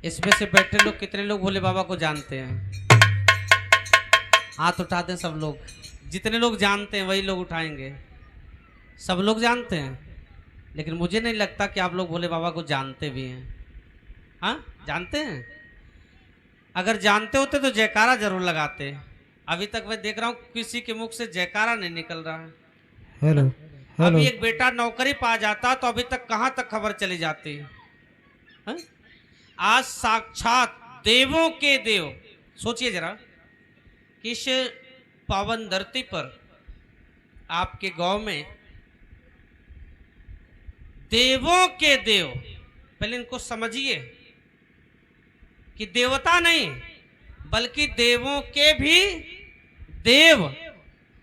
इसमें से बैठे लोग कितने लोग भोले बाबा को जानते हैं? हाथ उठाते हैं सब लोग। जितने लोग जानते हैं वही लोग उठाएंगे। सब लोग जानते हैं, लेकिन मुझे नहीं लगता कि आप लोग भोले बाबा को जानते भी हैं। हाँ, जानते हैं? अगर जानते होते तो जयकारा जरूर लगाते। अभी तक मैं देख रहा हूँ किसी के मुख से जयकारा नहीं निकल रहा है। Hello hello. अभी एक बेटा नौकरी पा जाता तो अभी तक कहाँ तक खबर चली जाती है? आज साक्षात देवों के देव, सोचिए जरा, किस पावन धरती पर आपके गांव में देवों के देव, पहले इनको समझिए कि देवता नहीं बल्कि देवों के भी देव,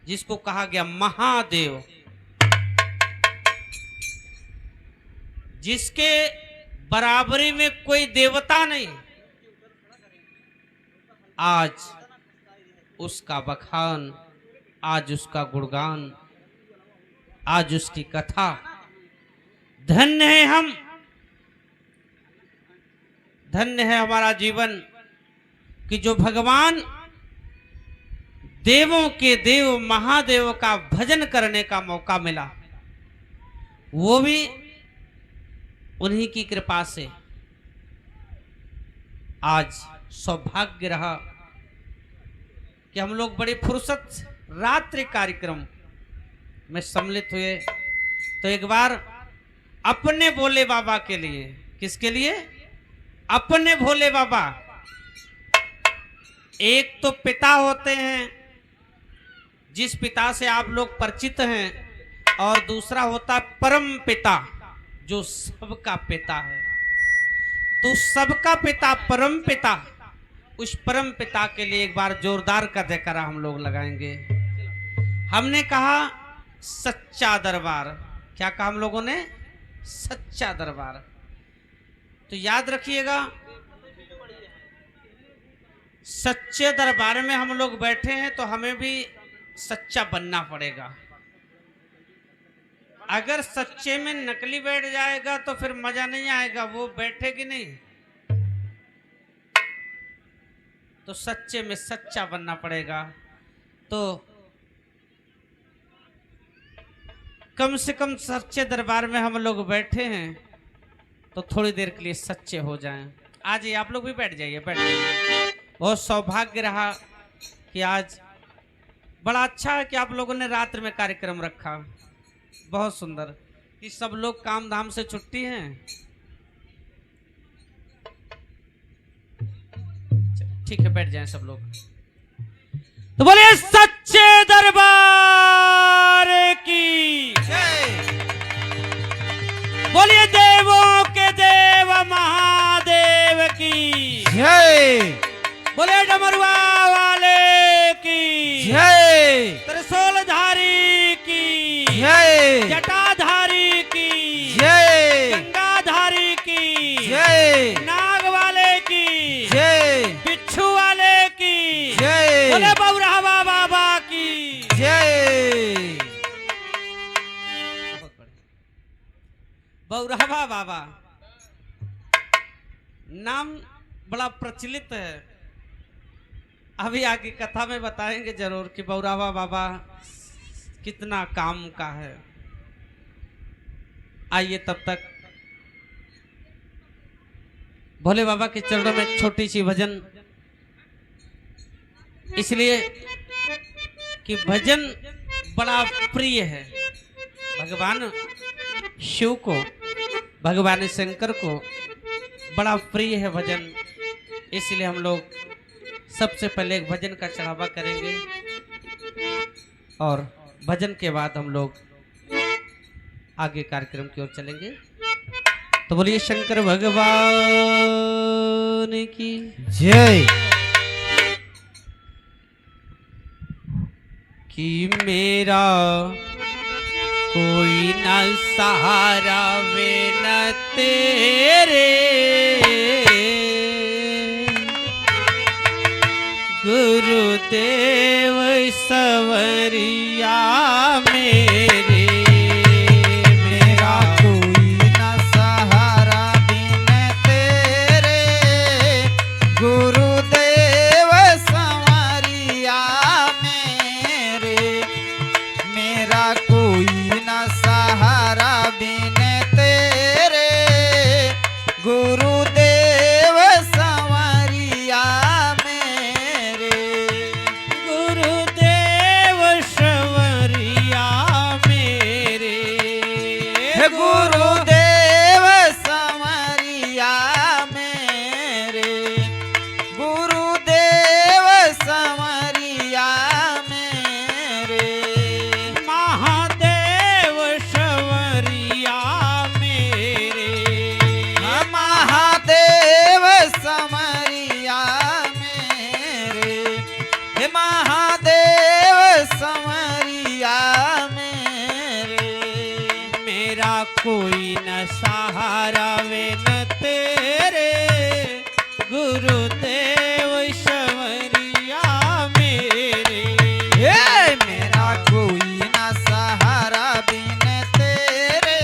जिसको कहा गया महादेव, जिसके बराबरी में कोई देवता नहीं, आज उसका बखान, आज उसका गुणगान, आज उसकी कथा। धन्य है हम, धन्य है हमारा जीवन कि जो भगवान देवों के देव महादेव का भजन करने का मौका मिला, वो भी उन्हीं की कृपा से। आज सौभाग्य रहा कि हम लोग बड़ी फुर्सत रात्रि कार्यक्रम में सम्मिलित हुए। तो एक बार अपने भोले बाबा के लिए, किसके लिए? अपने भोले बाबा। एक तो पिता होते हैं जिस पिता से आप लोग परिचित हैं, और दूसरा होता परम पिता जो सबका पिता है। तो सबका पिता परम पिता, उस परम पिता के लिए एक बार जोरदार का जयकारा हम लोग लगाएंगे। हमने कहा सच्चा दरबार। क्या कहा हम लोगों ने? सच्चा दरबार। तो याद रखिएगा, सच्चे दरबार में हम लोग बैठे हैं तो हमें भी सच्चा बनना पड़ेगा। अगर सच्चे में नकली बैठ जाएगा तो फिर मजा नहीं आएगा, वो बैठेगी नहीं। तो सच्चे में सच्चा बनना पड़ेगा। तो कम से कम सच्चे दरबार में हम लोग बैठे हैं तो थोड़ी देर के लिए सच्चे हो जाएं। आज आप लोग भी बैठ जाइए, बैठ जाइए। बहुत सौभाग्य रहा कि आज बड़ा अच्छा है कि आप लोगों ने रात्रि में कार्यक्रम रखा। बहुत सुंदर कि सब लोग काम धाम से छुट्टी हैं। ठीक है, बैठ जाएं सब लोग। तो बोलिए सच्चे दरबार की जय, बोलिए देवों के देव महादेव की जय, बोले डमरुआ वाले की जय, त्रिशूलधारी की जय, जटाधारी की जय, गंगाधारी की जय, नाग वाले की जय, बिच्छू वाले की जय, बोले बौराहा बाबा की जय। बौराहा बाबा नाम बड़ा प्रचलित है। अभी आगे कथा में बताएंगे जरूर कि बौराहा बाबा कितना काम का है। आइए तब तक भोले बाबा के चरणों में एक छोटी सी भजन, इसलिए कि भजन बड़ा प्रिय है भगवान शिव को, भगवान शंकर को बड़ा प्रिय है भजन। इसलिए हम लोग सबसे पहले एक भजन का चढ़ावा करेंगे और भजन के बाद हम लोग आगे कार्यक्रम की ओर चलेंगे। तो बोलिए शंकर भगवान की जय। कि मेरा कोई न सहारा वे न तेरे, गुरुदेव सवरिया मेरे। मेरा कोई न सहारा बिन तेरे, गुरुदेव संवरिया मेरे। गुरुदेव संवरिया मेरे। गुरुदेव संवरिया मेरे। गुरुदेव संवरिया मेरे। महादेव संवरिया मेरे। महादेव संवरिया मेरे। हे महादेव संवरिया मेरे। मेरा कोई न सहारा वे न तेरे। गुरुदेव संवरिया मेरे। हे मेरा कोई ना सहारा बिन तेरे।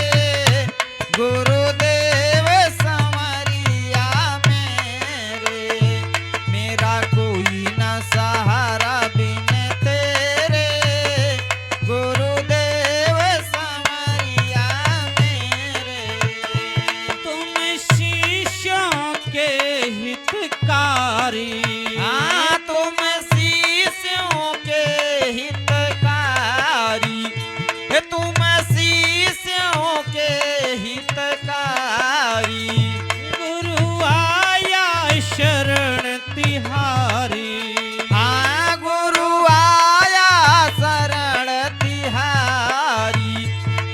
गुरुदेव संवरिया मेरे। मेरा कोई ना सहारा बिन तेरे। गुरुदेव संवरिया मेरे। तुम शिष्यों के हितकारी। हाँ तुम शिष्यों के हितकारी। हे तुम शिष्यों के हितकारी। गुरु आया शरण तिहारी। हाँ गुरु आया शरण तिहारी।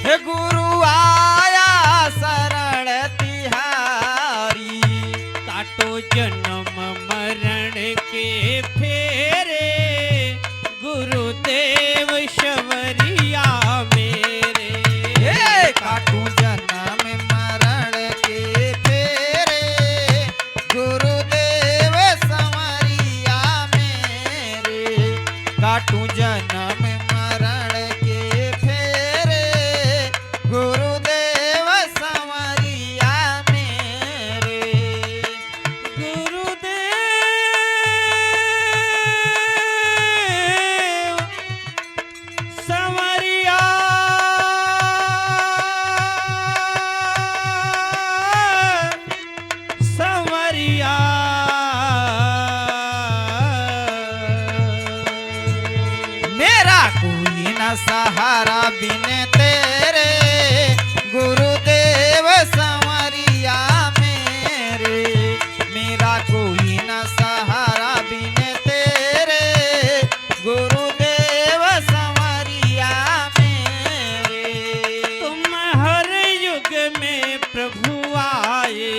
हे गुरु आया शरण तिहारी। काटो जन्म मरण के फेरे। गुरुदेव संवरिया मेरे। हे काटू जन्म मरण के फेरे। गुरुदेव संवरिया मेरे। काटू जन्म मरण के फेरे। गुरुदेव संवरिया मेरे। गुरुदेव संवरिया संवरिया। मेरा कोई न सहारा बिन तेरे। गुरुदेव संवरिया मेरे। मेरा कोई न सहारा बिन तेरे। गुरुदेव संवरिया मेरे। तुम हर युग में प्रभु आए।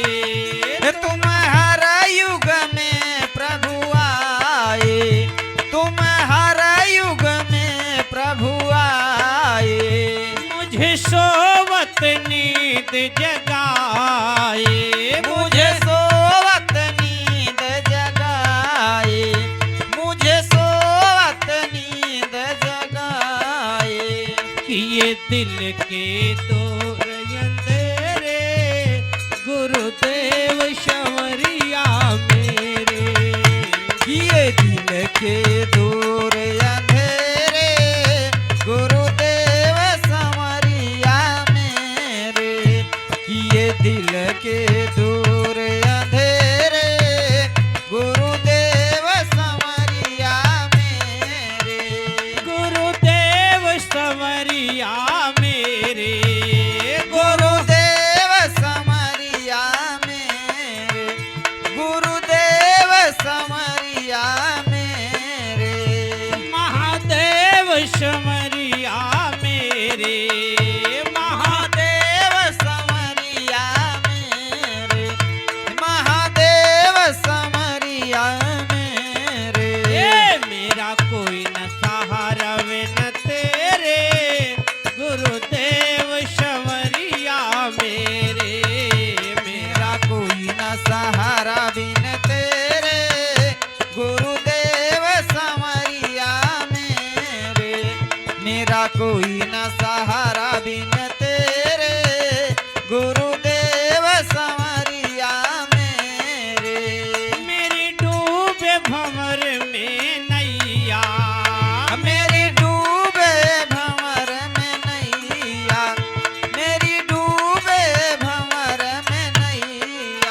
तुम हर युग में प्रभु आए। तुम हर युग में प्रभु आए। मुझे सोवत नींद जगाए। मुझे सोवत नींद जगाए। मुझे सोवत नींद जगाए। किए दिल के दूर अंधेरे। गुरुदेव संवरिया मेरे। किए दिल के दूर अंधेरे। गुरुदेव संवरिया मेरे। किए दिल के दूर अंधेरे। गुरुदेव संवरिया मेरे। गुरुदेव संवरिया मेरे। गुरुदेव संवरिया मेरे। गुरुदेव संवरिया मेरे। महादेव संवरिया मेरे। महादेव संवरिया मेरे। महादेव संवरिया मेरे। ये मेरा कोई न सहारा वे न तेरे। गुरुदेव संवरिया मेरे। मेरा कोई न सहारा बिन तेरे। गुरुदेव संवरिया मेरे। मेरा कोई न सहारा बिन तेरे। गुरुदेव संवरिया मेरे। मेरी डूबे भंवर में नैया। मेरी डूबे भंवर में नैया। मेरी डूबे भंवर में नैया।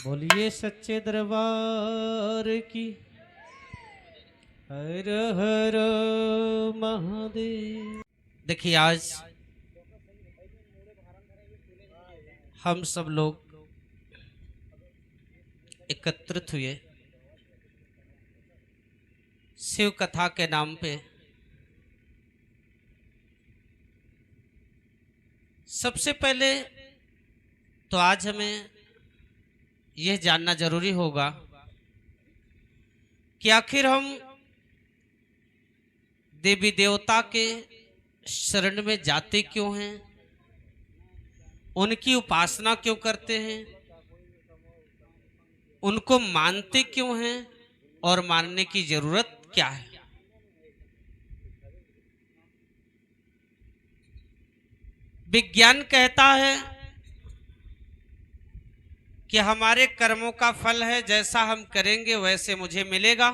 बोलिए सच्चे दरबार की। हर हर महादेव। देखिए आज हम सब लोग एकत्रित हुए शिव कथा के नाम पे। सबसे पहले तो आज हमें यह जानना जरूरी होगा कि आखिर हम देवी देवता के शरण में जाते क्यों हैं, उनकी उपासना क्यों करते हैं, उनको मानते क्यों हैं और मानने की जरूरत क्या है। विज्ञान कहता है कि हमारे कर्मों का फल है, जैसा हम करेंगे वैसे मुझे मिलेगा।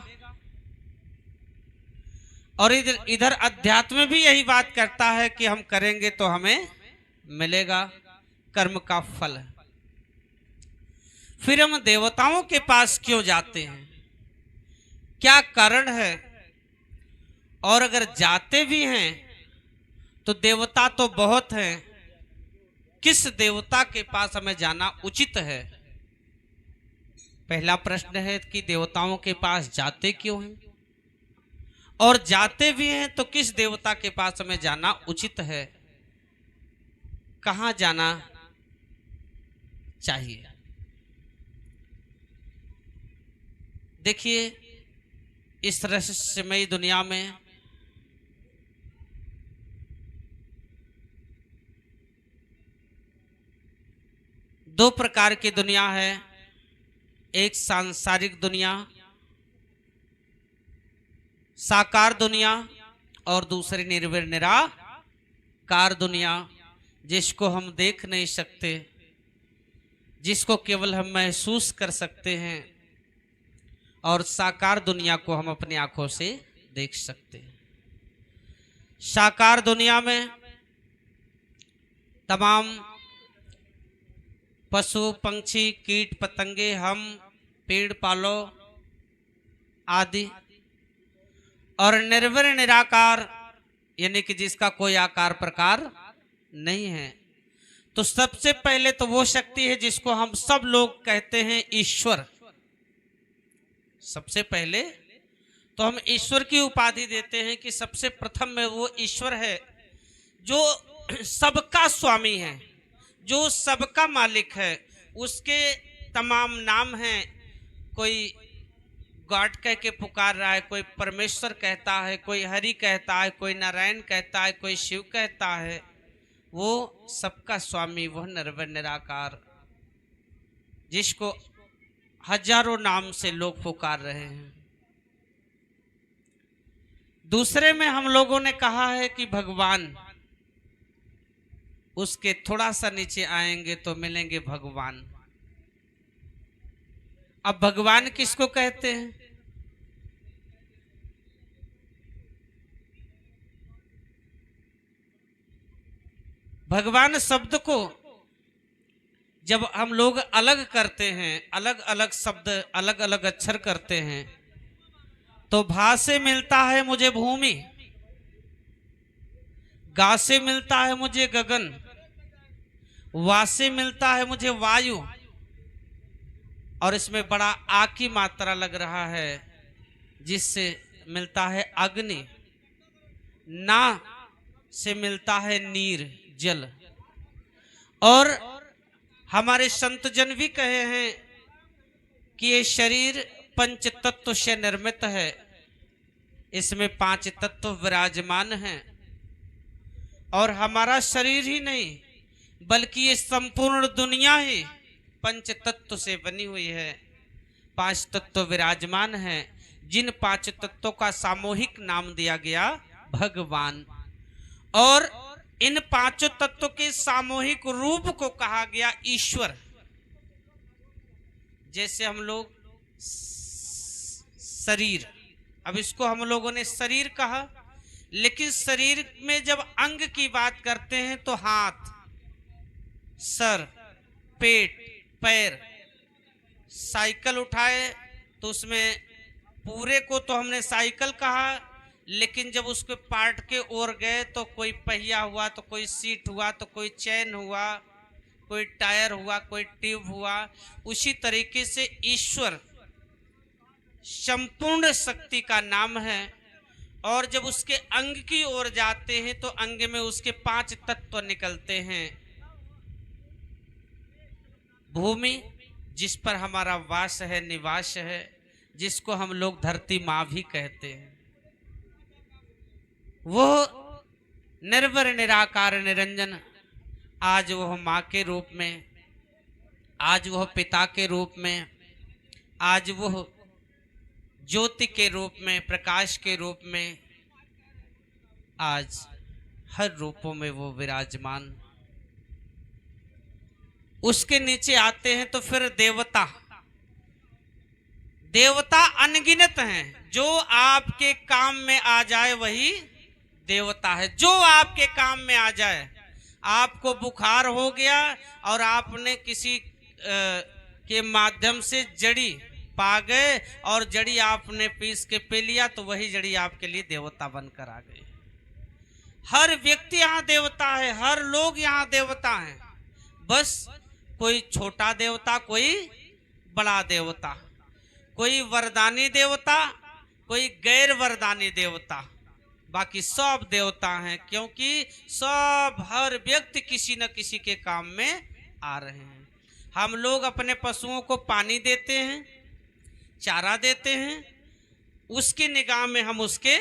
और इधर अध्यात्म भी यही बात करता है कि हम करेंगे तो हमें मिलेगा, कर्म का फल है। फिर हम देवताओं के पास क्यों जाते हैं, क्या कारण है, और अगर जाते भी हैं तो देवता तो बहुत हैं, किस देवता के पास हमें जाना उचित है। पहला प्रश्न है कि देवताओं के पास जाते क्यों हैं, और जाते भी हैं तो किस देवता के पास हमें जाना उचित है, कहां जाना चाहिए। देखिए इस रहस्यमयी दुनिया में दो प्रकार की दुनिया है, एक सांसारिक दुनिया साकार दुनिया और दूसरी निर्विर निराकार दुनिया, जिसको हम देख नहीं सकते, जिसको केवल हम महसूस कर सकते हैं, और साकार दुनिया को हम अपनी आंखों से देख सकते हैं। साकार दुनिया में तमाम पशु पंछी कीट पतंगे, हम पेड़ पालो आदि, और निर्विर निराकार यानी कि जिसका कोई आकार प्रकार नहीं है। तो सबसे पहले तो वो शक्ति है जिसको हम सब लोग कहते हैं ईश्वर। सबसे पहले तो हम ईश्वर की उपाधि देते हैं कि सबसे प्रथम में वो ईश्वर है जो सबका स्वामी है, जो सबका मालिक है। उसके तमाम नाम हैं, कोई गॉड कह के पुकार रहा है, कोई परमेश्वर कहता है, कोई हरि कहता है, कोई नारायण कहता है, कोई शिव कहता है। वो सबका स्वामी, वह निर्विर निराकार, जिसको हजारों नाम से लोग पुकार रहे हैं। दूसरे में हम लोगों ने कहा है कि भगवान, उसके थोड़ा सा नीचे आएंगे तो मिलेंगे भगवान। अब भगवान किसको कहते हैं? भगवान शब्द को जब हम लोग अलग करते हैं, अलग अलग शब्द अलग अलग अक्षर करते हैं, तो भा से मिलता है मुझे भूमि, गा से मिलता है मुझे गगन, वा से मिलता है मुझे वायु, और इसमें बड़ा आ की मात्रा लग रहा है जिससे मिलता है अग्नि, ना से मिलता है नीर जल। और हमारे संत जन भी कहे हैं कि ये शरीर पंच तत्व से निर्मित है, इसमें 5 तत्व विराजमान हैं। और हमारा शरीर ही नहीं बल्कि ये संपूर्ण दुनिया ही पंच तत्व से बनी हुई है, 5 तत्व विराजमान हैं, जिन 5 तत्वों का सामूहिक नाम दिया गया भगवान। और इन 5 तत्वों के सामूहिक रूप को कहा गया ईश्वर। जैसे हम लोग शरीर, अब इसको हम लोगों ने शरीर कहा, लेकिन शरीर में जब अंग की बात करते हैं तो हाथ, सर, पेट, पैर, साइकिल उठाए तो उसमें पूरे को तो हमने साइकिल कहा, लेकिन जब उसके पार्ट के ओर गए तो कोई पहिया हुआ, तो कोई सीट हुआ, तो कोई चैन हुआ, कोई टायर हुआ, कोई ट्यूब हुआ। उसी तरीके से ईश्वर संपूर्ण शक्ति का नाम है। और जब उसके अंग की ओर जाते हैं तो अंग में उसके 5 तत्व निकलते हैं। भूमि, जिस पर हमारा वास है, निवास है, जिसको हम लोग धरती माँ भी कहते हैं, वो निर्भर निराकार निरंजन आज वह माँ के रूप में, आज वह पिता के रूप में, आज वह ज्योति के रूप में, प्रकाश के रूप में, आज हर रूपों में वो विराजमान। उसके नीचे आते हैं तो फिर देवता। देवता अनगिनत हैं। जो आपके काम में आ जाए वही देवता है। जो आपके काम में आ जाए, आपको बुखार हो गया और आपने किसी के माध्यम से जड़ी पा गए और जड़ी आपने पीस के पी लिया, तो वही जड़ी आपके लिए देवता बनकर आ गई। हर व्यक्ति यहाँ देवता है, हर लोग यहाँ देवता हैं। बस कोई छोटा देवता, कोई बड़ा देवता, कोई वरदानी देवता, कोई गैर वरदानी देवता, बाकी सब देवता हैं, क्योंकि सब हर व्यक्ति किसी न किसी के काम में आ रहे हैं। हम लोग अपने पशुओं को पानी देते हैं, चारा देते हैं, उसकी निगाह में हम उसके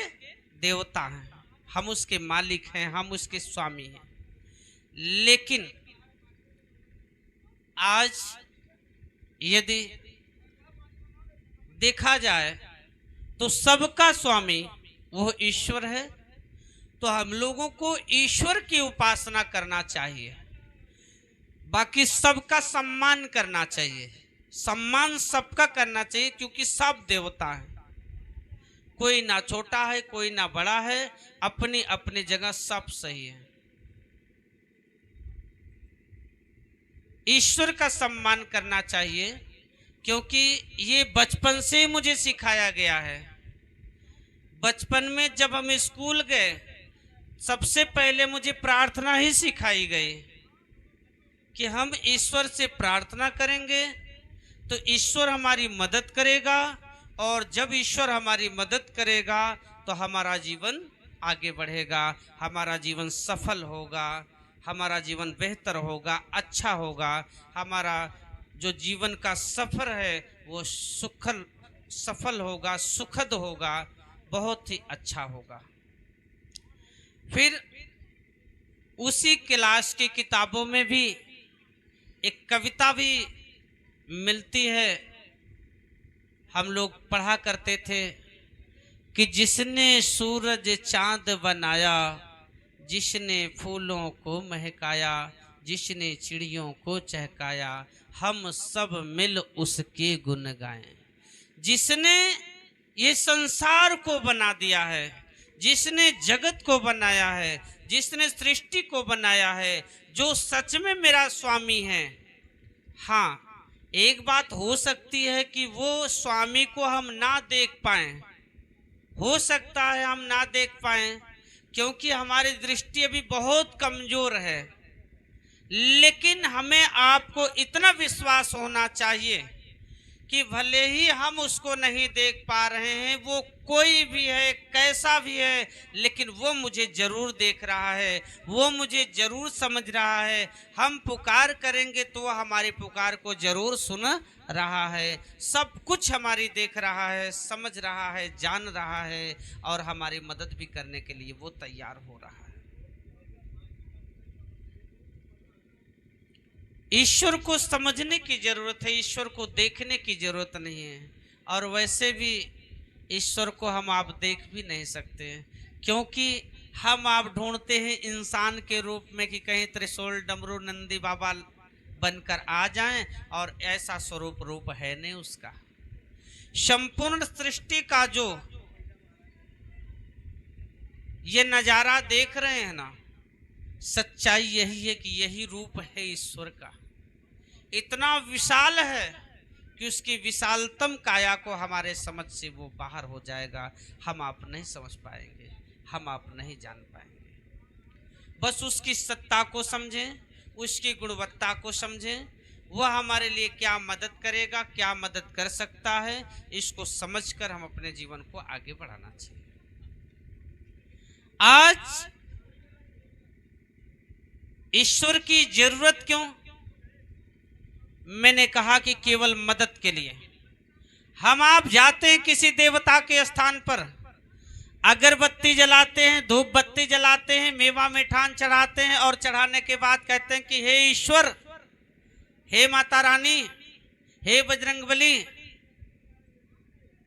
देवता हैं, हम उसके मालिक हैं, हम उसके स्वामी हैं। लेकिन आज यदि देखा जाए तो सबका स्वामी वो ईश्वर है। तो हम लोगों को ईश्वर की उपासना करना चाहिए, बाकी सबका सम्मान करना चाहिए। सम्मान सबका करना चाहिए, क्योंकि सब देवता हैं। कोई ना छोटा है, कोई ना बड़ा है, अपनी अपनी जगह सब सही है। ईश्वर का सम्मान करना चाहिए, क्योंकि ये बचपन से ही मुझे सिखाया गया है। बचपन में जब हम स्कूल गए, सबसे पहले मुझे प्रार्थना ही सिखाई गई कि हम ईश्वर से प्रार्थना करेंगे तो ईश्वर हमारी मदद करेगा, और जब ईश्वर हमारी मदद करेगा तो हमारा जीवन आगे बढ़ेगा, हमारा जीवन सफल होगा, हमारा जीवन बेहतर होगा, अच्छा होगा। हमारा जो जीवन का सफर है वो सफल होगा, सुखद होगा, बहुत ही अच्छा होगा। फिर उसी क्लास की किताबों में भी एक कविता भी मिलती है, हम लोग पढ़ा करते थे कि जिसने सूरज चांद बनाया, जिसने फूलों को महकाया, जिसने चिड़ियों को चहकाया, हम सब मिल उसके गुण गाएं। जिसने ये संसार को बना दिया है, जिसने जगत को बनाया है, जिसने सृष्टि को बनाया है, जो सच में मेरा स्वामी है। हाँ, एक बात हो सकती है कि वो स्वामी को हम ना देख पाएं, हो सकता है हम ना देख पाएं, क्योंकि हमारी दृष्टि अभी बहुत कमजोर है। लेकिन हमें आपको इतना विश्वास होना चाहिए कि भले ही हम उसको नहीं देख पा रहे हैं, वो कोई भी है, कैसा भी है, लेकिन वो मुझे जरूर देख रहा है, वो मुझे जरूर समझ रहा है। हम पुकार करेंगे तो वह हमारी पुकार को जरूर सुन रहा है। सब कुछ हमारी देख रहा है, समझ रहा है, जान रहा है, और हमारी मदद भी करने के लिए वो तैयार हो रहा है। ईश्वर को समझने की जरूरत है, ईश्वर को देखने की जरूरत नहीं है। और वैसे भी ईश्वर को हम आप देख भी नहीं सकते, क्योंकि हम आप ढूंढते हैं इंसान के रूप में कि कहीं त्रिशूल डमरू नंदी बाबा बनकर आ जाएं, और ऐसा स्वरूप रूप है नहीं उसका। संपूर्ण सृष्टि का जो ये नजारा देख रहे हैं ना, सच्चाई यही है कि यही रूप है ईश्वर का। इतना विशाल है कि उसकी विशालतम काया को हमारे समझ से वो बाहर हो जाएगा। हम आप नहीं समझ पाएंगे, हम आप नहीं जान पाएंगे। बस उसकी सत्ता को समझें, उसकी गुणवत्ता को समझें, वह हमारे लिए क्या मदद करेगा, क्या मदद कर सकता है, इसको समझकर हम अपने जीवन को आगे बढ़ाना चाहिए। आज ईश्वर की जरूरत क्यों? मैंने कहा कि केवल मदद के लिए। हम आप जाते हैं किसी देवता के स्थान पर, अगरबत्ती जलाते हैं, धूप बत्ती जलाते हैं, मेवा मिठान चढ़ाते हैं और चढ़ाने के बाद कहते हैं कि हे ईश्वर, हे माता रानी, हे बजरंगबली,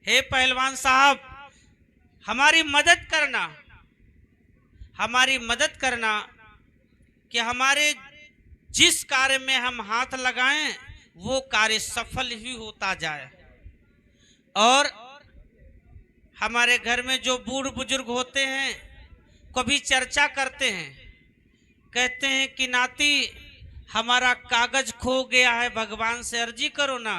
हे पहलवान साहब, हमारी मदद करना, हमारी मदद करना कि हमारे जिस कार्य में हम हाथ लगाएं वो कार्य सफल ही होता जाए। और हमारे घर में जो बूढ़ बुजुर्ग होते हैं कभी चर्चा करते हैं, कहते हैं कि नाती हमारा कागज खो गया है, भगवान से अर्जी करो ना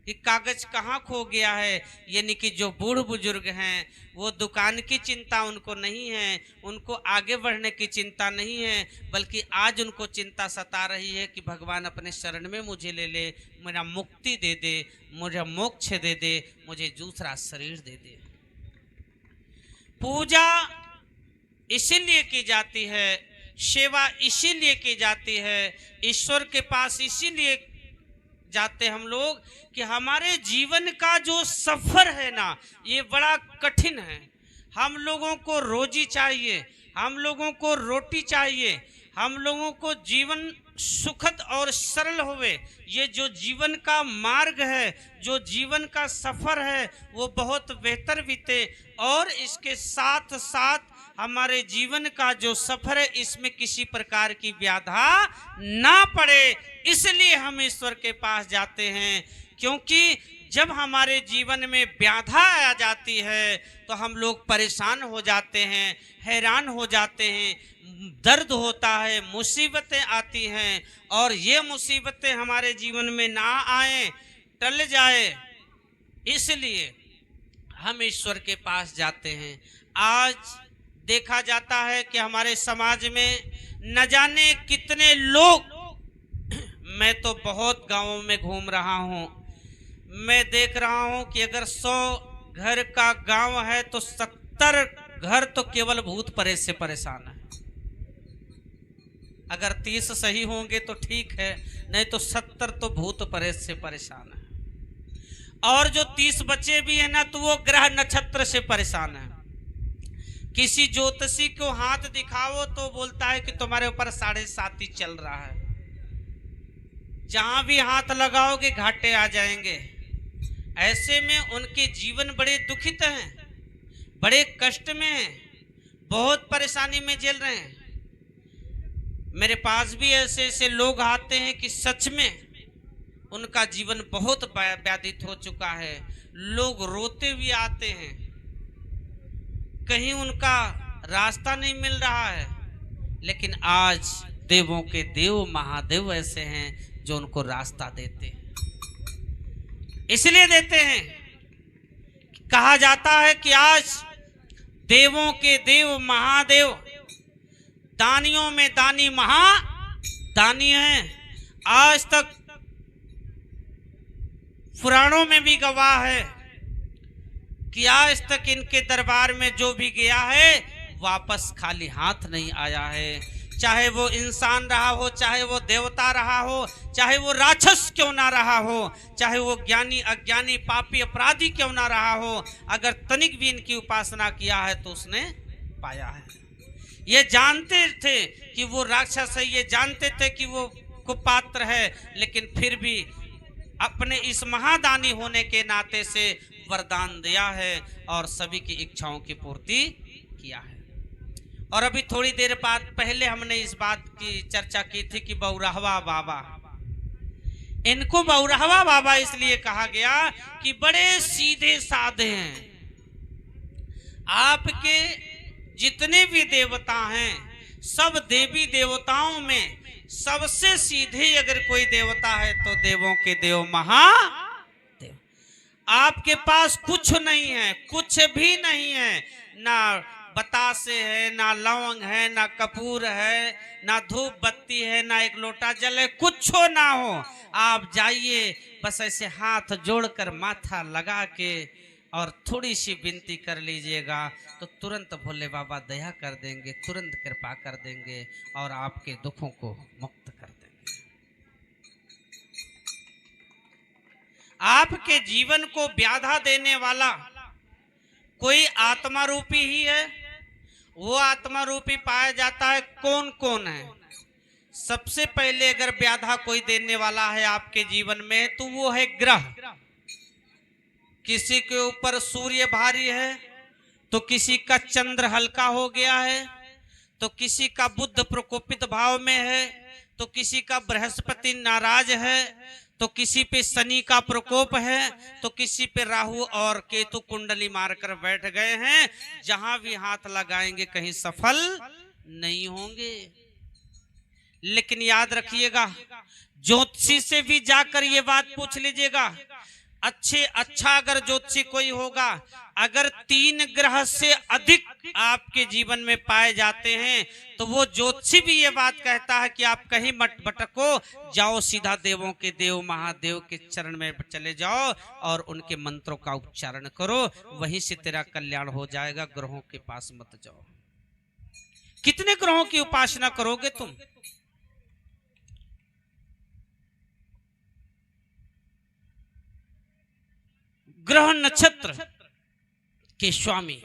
कि कागज कहाँ खो गया है। यानी कि जो बूढ़ बुजुर्ग हैं वो दुकान की चिंता उनको नहीं है, उनको आगे बढ़ने की चिंता नहीं है, बल्कि आज उनको चिंता सता रही है कि भगवान अपने शरण में मुझे ले ले, मेरा मुक्ति दे दे, मुझे मोक्ष दे दे, मुझे दूसरा शरीर दे दे। पूजा इसीलिए की जाती है, सेवा इसीलिए की जाती है, ईश्वर के पास इसीलिए जाते हम लोग कि हमारे जीवन का जो सफर है ना ये बड़ा कठिन है। हम लोगों को रोजी चाहिए, हम लोगों को रोटी चाहिए, हम लोगों को जीवन सुखद और सरल होवे। ये जो जीवन का मार्ग है, जो जीवन का सफर है वो बहुत बेहतर बीते और इसके साथ साथ हमारे जीवन का जो सफर है इसमें किसी प्रकार की व्याधा ना पड़े, इसलिए हम ईश्वर के पास जाते हैं। क्योंकि जब हमारे जीवन में व्याधा आ जाती है तो हम लोग परेशान हो जाते हैं, हैरान हो जाते हैं, दर्द होता है, मुसीबतें आती हैं और ये मुसीबतें हमारे जीवन में ना आए, टल जाए, इसलिए हम ईश्वर के पास जाते हैं। आज देखा जाता है कि हमारे समाज में न जाने कितने लोग, मैं तो बहुत गांवों में घूम रहा हूं, मैं देख रहा हूं कि अगर 100 घर का गांव है तो 70 घर तो केवल भूत प्रेत से परेशान है। अगर 30 सही होंगे तो ठीक है, नहीं तो 70 तो भूत प्रेत से परेशान है। और जो 30 बच्चे भी है ना तो वो ग्रह नक्षत्र से परेशान है। किसी ज्योतिषी को हाथ दिखाओ तो बोलता है कि तुम्हारे ऊपर 7.5 चल रहा है। जहां भी हाथ लगाओगे घाटे आ जाएंगे। ऐसे में उनके जीवन बड़े दुखित हैं, बड़े कष्ट में हैं, बहुत परेशानी में झेल रहे हैं। मेरे पास भी ऐसे ऐसे लोग आते हैं कि सच में उनका जीवन बहुत व्याधित हो चुका है। लोग रोते हुए आते हैं, कहीं उनका रास्ता नहीं मिल रहा है, लेकिन आज देवों के देव महादेव ऐसे हैं जो उनको रास्ता देते हैं। इसलिए देते हैं, कहा जाता है कि आज देवों के देव महादेव दानियों में दानी महादानी हैं। आज तक पुराणों में भी गवाह है कि आज तक इनके दरबार में जो भी गया है वापस खाली हाथ नहीं आया है। चाहे वो इंसान रहा हो, चाहे वो देवता रहा हो, चाहे वो राक्षस क्यों ना रहा हो, चाहे वो ज्ञानी अज्ञानी पापी अपराधी क्यों ना रहा हो, अगर तनिक भी इनकी उपासना किया है तो उसने पाया है। ये जानते थे कि वो राक्षस है, ये जानते थे कि वो कुपात्र है, लेकिन फिर भी अपने इस महादानी होने के नाते से वरदान दिया है और सभी की इच्छाओं की पूर्ति किया है। और अभी थोड़ी देर बाद पहले हमने इस बात की चर्चा की थी कि बौराहवा बाबा, इनको बौराहवा बाबा इसलिए कहा गया कि बड़े सीधे साधे हैं। आपके जितने भी देवता हैं, सब देवी देवताओं में सबसे सीधे अगर कोई देवता है तो देवों के देव आपके पास कुछ नहीं है, कुछ भी नहीं है, ना बतासे है, ना लौंग है, ना कपूर है, ना धूप बत्ती है, ना एक लोटा जल है, कुछ ना हो, आप जाइए बस ऐसे हाथ जोड़कर माथा लगा के और थोड़ी सी विनती कर लीजिएगा तो तुरंत भोले बाबा दया कर देंगे, तुरंत कृपा कर देंगे और आपके दुखों को मुक्त कर देंगे। आपके जीवन को व्याधा देने वाला कोई आत्मा रूपी ही है। वो आत्मा रूपी पाया जाता है। कौन कौन है? सबसे पहले अगर व्याधा कोई देने वाला है आपके जीवन में तो वो है ग्रह। किसी के ऊपर सूर्य भारी है तो किसी का चंद्र हल्का हो गया है, तो किसी का बुध प्रकोपित भाव में है, तो किसी का बृहस्पति नाराज है, तो किसी पे शनि का प्रकोप है, तो किसी पे राहु और केतु कुंडली मारकर बैठ गए हैं। जहां भी हाथ लगाएंगे कहीं सफल नहीं होंगे। लेकिन याद रखिएगा, ज्योतिषी से भी जाकर ये बात पूछ लीजिएगा। अच्छा अगर ज्योतिषी कोई होगा, अगर 3 ग्रह से अधिक आपके जीवन में पाए जाते हैं तो वो ज्योतिषी भी ये बात कहता है कि आप कहीं मत भटको, जाओ सीधा देवों के देव महादेव के चरण में चले जाओ और उनके मंत्रों का उच्चारण करो, वहीं से तेरा कल्याण हो जाएगा, ग्रहों के पास मत जाओ। कितने ग्रहों की उपासना करोगे तुम? ग्रह नक्षत्र के स्वामी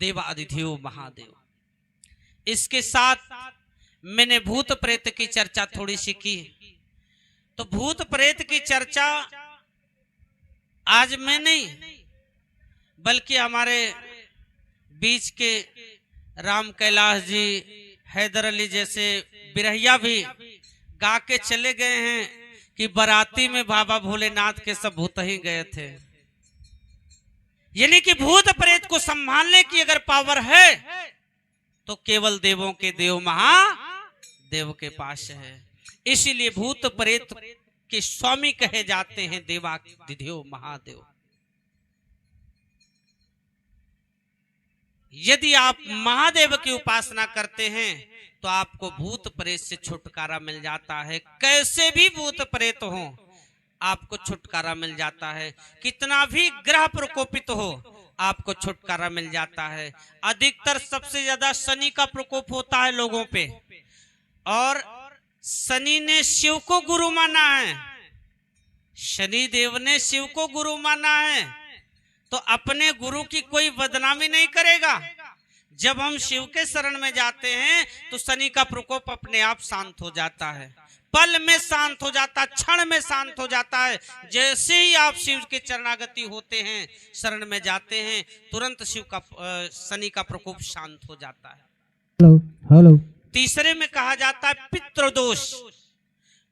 देवाधिदेव महादेव। इसके साथ मैंने भूत प्रेत की चर्चा थोड़ी सी की। तो भूत प्रेत की चर्चा आज मैं नहीं बल्कि हमारे बीच के राम कैलाश जी, हैदर अली जैसे बिरहिया भी गा के चले गए हैं कि बाराती में बाबा भोलेनाथ के सब भूत ही गए थे। यानी कि भूत प्रेत को संभालने की अगर पावर है तो केवल देवों के देव महादेव के पास है। इसीलिए भूत प्रेत के स्वामी कहे जाते हैं देवाधिदेव महादेव। यदि आप महादेव की उपासना करते हैं तो आपको भूत प्रेत से छुटकारा मिल जाता है। कैसे भी भूत प्रेत हो आपको छुटकारा मिल जाता है। कितना भी ग्रह प्रकोपित हो आपको छुटकारा मिल जाता है। अधिकतर सबसे ज्यादा शनि का प्रकोप होता है लोगों पे, और शनि ने शिव को गुरु माना है। शनि देव ने शिव को गुरु माना है तो अपने गुरु की कोई बदनामी नहीं करेगा। जब हम शिव के शरण में जाते हैं तो शनि का प्रकोप अपने आप शांत हो जाता है, पल में शांत हो जाता है, क्षण में शांत हो जाता है। जैसे ही आप शिव के चरणागति होते हैं, शरण में जाते हैं, तुरंत शनि का प्रकोप शांत हो जाता है। हेलो। तीसरे में कहा जाता है पितृदोष,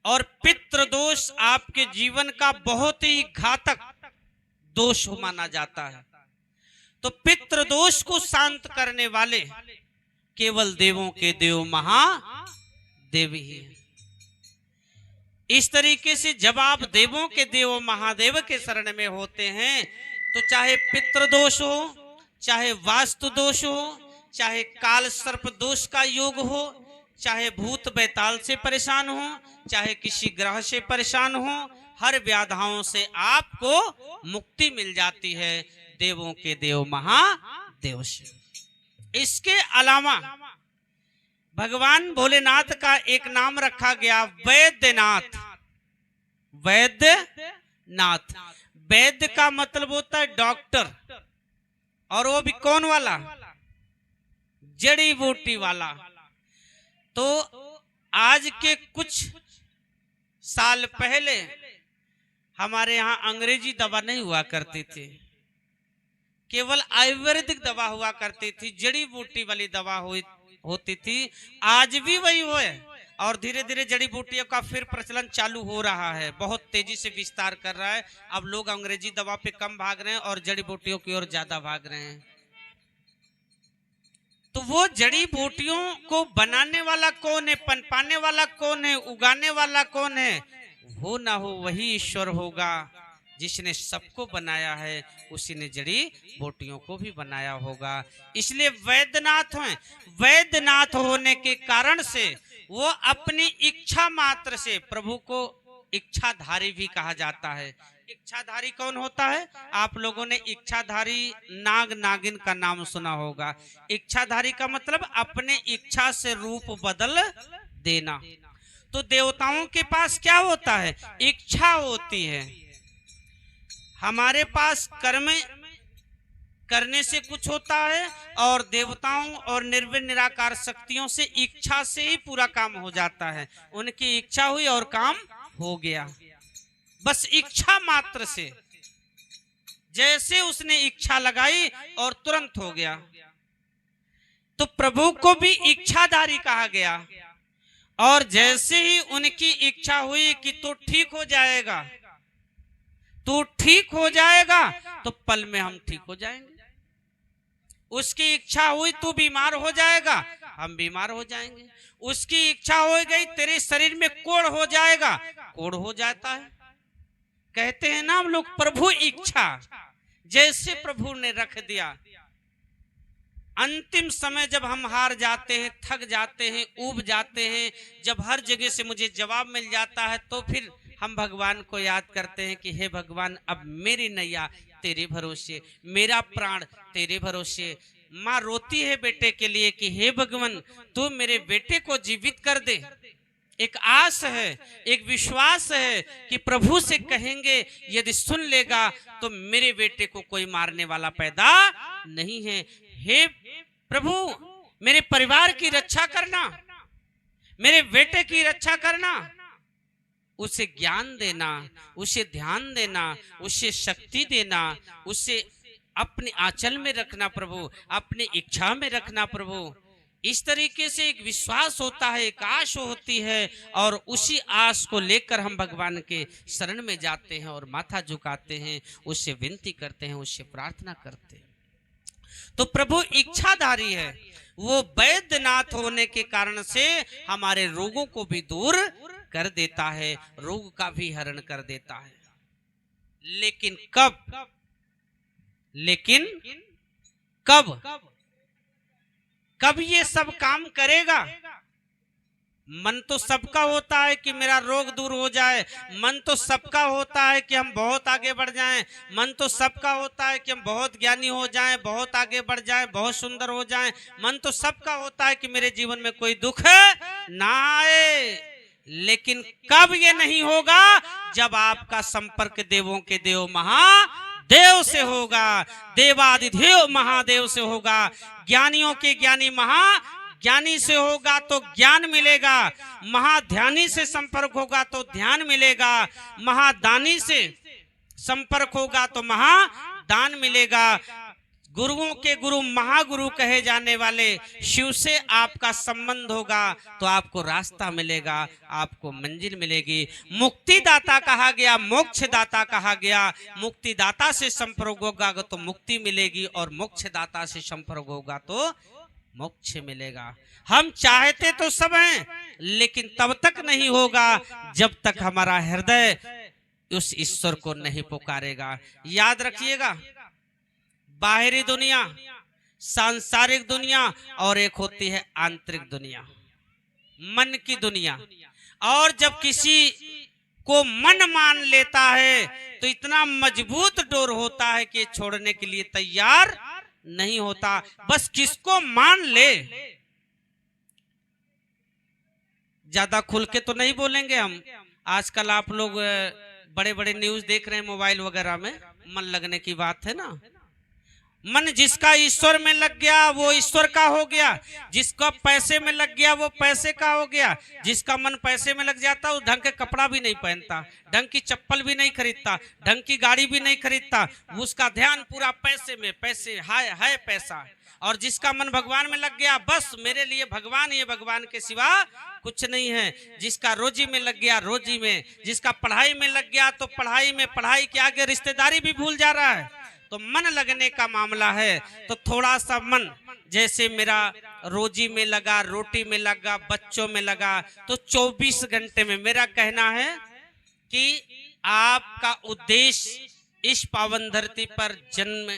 और पितृदोष आपके जीवन का बहुत ही घातक दोष माना जाता है। तो पितृदोष को शांत करने वाले केवल देवों के देव महादेव ही हैं। इस तरीके से जब आप देवों के देव महादेव के शरण में होते हैं तो चाहे पितृदोष हो, चाहे वास्तु दोष हो, चाहे काल सर्प दोष का योग हो, चाहे भूत बैताल से परेशान हो, चाहे किसी ग्रह से परेशान हो, हर व्याधाओं से आपको मुक्ति मिल जाती है देवों के देव महादेव से। इसके अलावा भगवान भोलेनाथ का एक नाम रखा गया वैद्यनाथ। वैद्यनाथ, वैद्य का मतलब होता है डॉक्टर, और वो भी कौन वाला? जड़ी बूटी वाला। तो आज के कुछ साल पहले हमारे यहाँ अंग्रेजी दवा नहीं हुआ करती थी, केवल आयुर्वेदिक दवा हुआ करती थी, जड़ी बूटी वाली दवा होती थी। आज भी वही हो है, और धीरे धीरे जड़ी बूटियों का फिर प्रचलन चालू हो रहा है, बहुत तेजी से विस्तार कर रहा है। अब लोग अंग्रेजी दवा पे कम भाग रहे हैं और जड़ी बूटियों की ओर ज्यादा भाग रहे हैं। तो वो जड़ी बूटियों को बनाने वाला कौन है, पनपाने वाला कौन है, उगाने वाला कौन है? हो ना हो वही ईश्वर होगा। जिसने सबको बनाया है उसी ने जड़ी बूटियों को भी बनाया होगा। इसलिए वैद्यनाथ हैं। वैद्यनाथ होने के कारण से वो अपनी इच्छा मात्र से, प्रभु को इच्छाधारी भी कहा जाता है। इच्छाधारी कौन होता है? आप लोगों ने इच्छाधारी नाग नागिन का नाम सुना होगा। इच्छाधारी का मतलब अपने इच्छा से रूप बदल देना। तो देवताओं के पास क्या होता है? इच्छा होती है। हमारे पास कर्म करने से कुछ होता है और देवताओं और निर्विण निराकार शक्तियों से इच्छा से ही पूरा काम हो जाता है। उनकी इच्छा हुई और काम हो गया, बस इच्छा मात्र से। जैसे उसने इच्छा लगाई और तुरंत हो गया। तो प्रभु को भी इच्छाधारी कहा गया। और जैसे ही उनकी इच्छा हुई कि तू ठीक हो जाएगा, तू ठीक हो जाएगा, तो पल में हम ठीक हो जाएंगे। उसकी इच्छा हुई तू बीमार हो जाएगा, हम बीमार हो जाएंगे। उसकी इच्छा हो गई तेरे शरीर में कोढ़ हो जाएगा, कोढ़ हो जाता है। कहते हैं ना हम लोग, प्रभु इच्छा। जैसे प्रभु ने रख दिया, अंतिम समय जब हम हार जाते हैं, थक जाते हैं, ऊब जाते हैं, जब हर जगह से मुझे जवाब मिल जाता है, तो फिर हम भगवान को याद करते हैं कि हे भगवान, अब मेरी नैया तेरे भरोसे, मेरा प्राण तेरे भरोसे। माँ रोती है बेटे के लिए कि हे भगवान, तू मेरे बेटे को जीवित कर दे। एक आस है, एक विश्वास है कि प्रभु से कहेंगे यदि सुन लेगा तो मेरे बेटे को कोई मारने वाला पैदा नहीं है। हे प्रभु, मेरे परिवार की रक्षा करना, मेरे बेटे की रक्षा करना। उसे ज्ञान देना, उसे ध्यान देना, उसे शक्ति देना, उसे अपने आंचल में रखना प्रभु, अपनी इच्छा में रखना प्रभु। इस तरीके से एक विश्वास होता है, एक आश होती है, और उसी आस को लेकर हम भगवान के शरण में जाते हैं और माथा झुकाते हैं, उससे विनती करते हैं, उससे प्रार्थना करते हैं। तो प्रभु इच्छाधारी है। वो वैद्यनाथ होने के कारण से हमारे रोगों को भी दूर कर देता है, रोग का भी हरण कर देता है। लेकिन कब? लेकिन कब कब ये सब काम करेगा? मन तो सबका होता है कि मेरा रोग दूर हो जाए, मन तो सबका होता है कि हम बहुत आगे बढ़ जाएं, मन तो सबका होता है कि हम बहुत ज्ञानी हो जाएं, बहुत आगे बढ़ जाएं, बहुत सुंदर हो जाएं, मन तो सबका होता है कि मेरे जीवन में कोई दुख ना आए। लेकिन कब ये नहीं होगा? जब आपका संपर्क देवों के देव महादेव से होगा, देवादिदेव महादेव से होगा, ज्ञानियों के ज्ञानी महाज्ञानी से होगा तो ज्ञान मिलेगा, महाध्यानी से संपर्क होगा तो ध्यान मिलेगा, महादानी से संपर्क होगा तो महादान मिलेगा। गुरुओं के गुरु महागुरु कहे जाने वाले शिव से आपका संबंध होगा तो आपको रास्ता मिलेगा, आपको मंजिल मिलेगी। मुक्तिदाता कहा गया, मोक्षदाता कहा गया। मुक्तिदाता से संपर्क होगा तो मुक्ति मिलेगी, और मोक्षदाता से संपर्क होगा तो मोक्ष मिलेगा। हम चाहते तो सब हैं, लेकिन तब तक नहीं होगा जब तक हमारा हृदय उस ईश्वर को नहीं पुकारेगा। याद रखिएगा, बाहरी दुनिया, सांसारिक दुनिया, और एक होती है आंतरिक दुनिया, मन की दुनिया। और जब किसी को मन मान लेता है तो इतना मजबूत डोर होता है कि छोड़ने के लिए तैयार नहीं होता। बस किसको मान ले। ज्यादा खुल के तो नहीं बोलेंगे हम। आजकल आप लोग बड़े बड़े न्यूज देख रहे हैं मोबाइल वगैरह में, मन लगने की बात है ना। मन जिसका ईश्वर में लग गया वो ईश्वर का हो गया, जिसका पैसे में लग गया वो पैसे का हो गया। जिसका मन पैसे में लग जाता वो ढंग के कपड़ा भी नहीं पहनता, ढंग की चप्पल भी नहीं खरीदता, ढंग की गाड़ी भी नहीं खरीदता। उसका ध्यान पूरा पैसे में, पैसे है पैसा। और जिसका मन भगवान में लग गया, बस मेरे लिए भगवान, ये भगवान के सिवा कुछ नहीं है। जिसका रोजी में लग गया रोजी में, जिसका पढ़ाई में लग गया तो पढ़ाई में, पढ़ाई के आगे रिश्तेदारी भी भूल जा रहा है। तो मन लगने का मामला है। तो थोड़ा सा मन, जैसे मेरा रोजी में लगा, रोटी में लगा, बच्चों में लगा, तो 24 घंटे में मेरा कहना है कि आपका उद्देश्य इस पावन धरती पर जन्म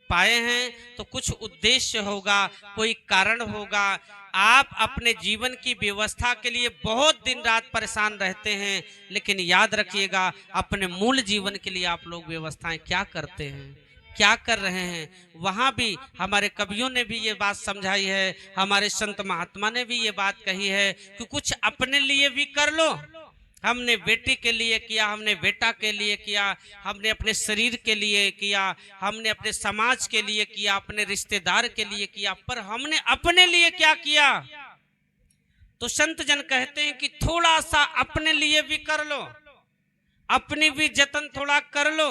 पाए हैं तो कुछ उद्देश्य होगा, कोई कारण होगा। आप अपने जीवन की व्यवस्था के लिए बहुत दिन रात परेशान रहते हैं, लेकिन याद रखिएगा अपने मूल जीवन के लिए आप लोग व्यवस्थाएं क्या करते हैं, क्या कर रहे हैं। वहां भी हमारे कवियों ने भी ये बात समझाई है, हमारे संत महात्मा ने भी ये बात कही है कि कुछ अपने लिए भी कर लो। हमने बेटी के लिए किया, हमने बेटा के लिए किया, हमने अपने शरीर के लिए किया, हमने अपने समाज के लिए किया, अपने रिश्तेदार के लिए किया, पर हमने अपने लिए क्या किया। तो संत जन कहते हैं कि थोड़ा सा अपने लिए भी कर लो, अपनी भी जतन थोड़ा कर लो,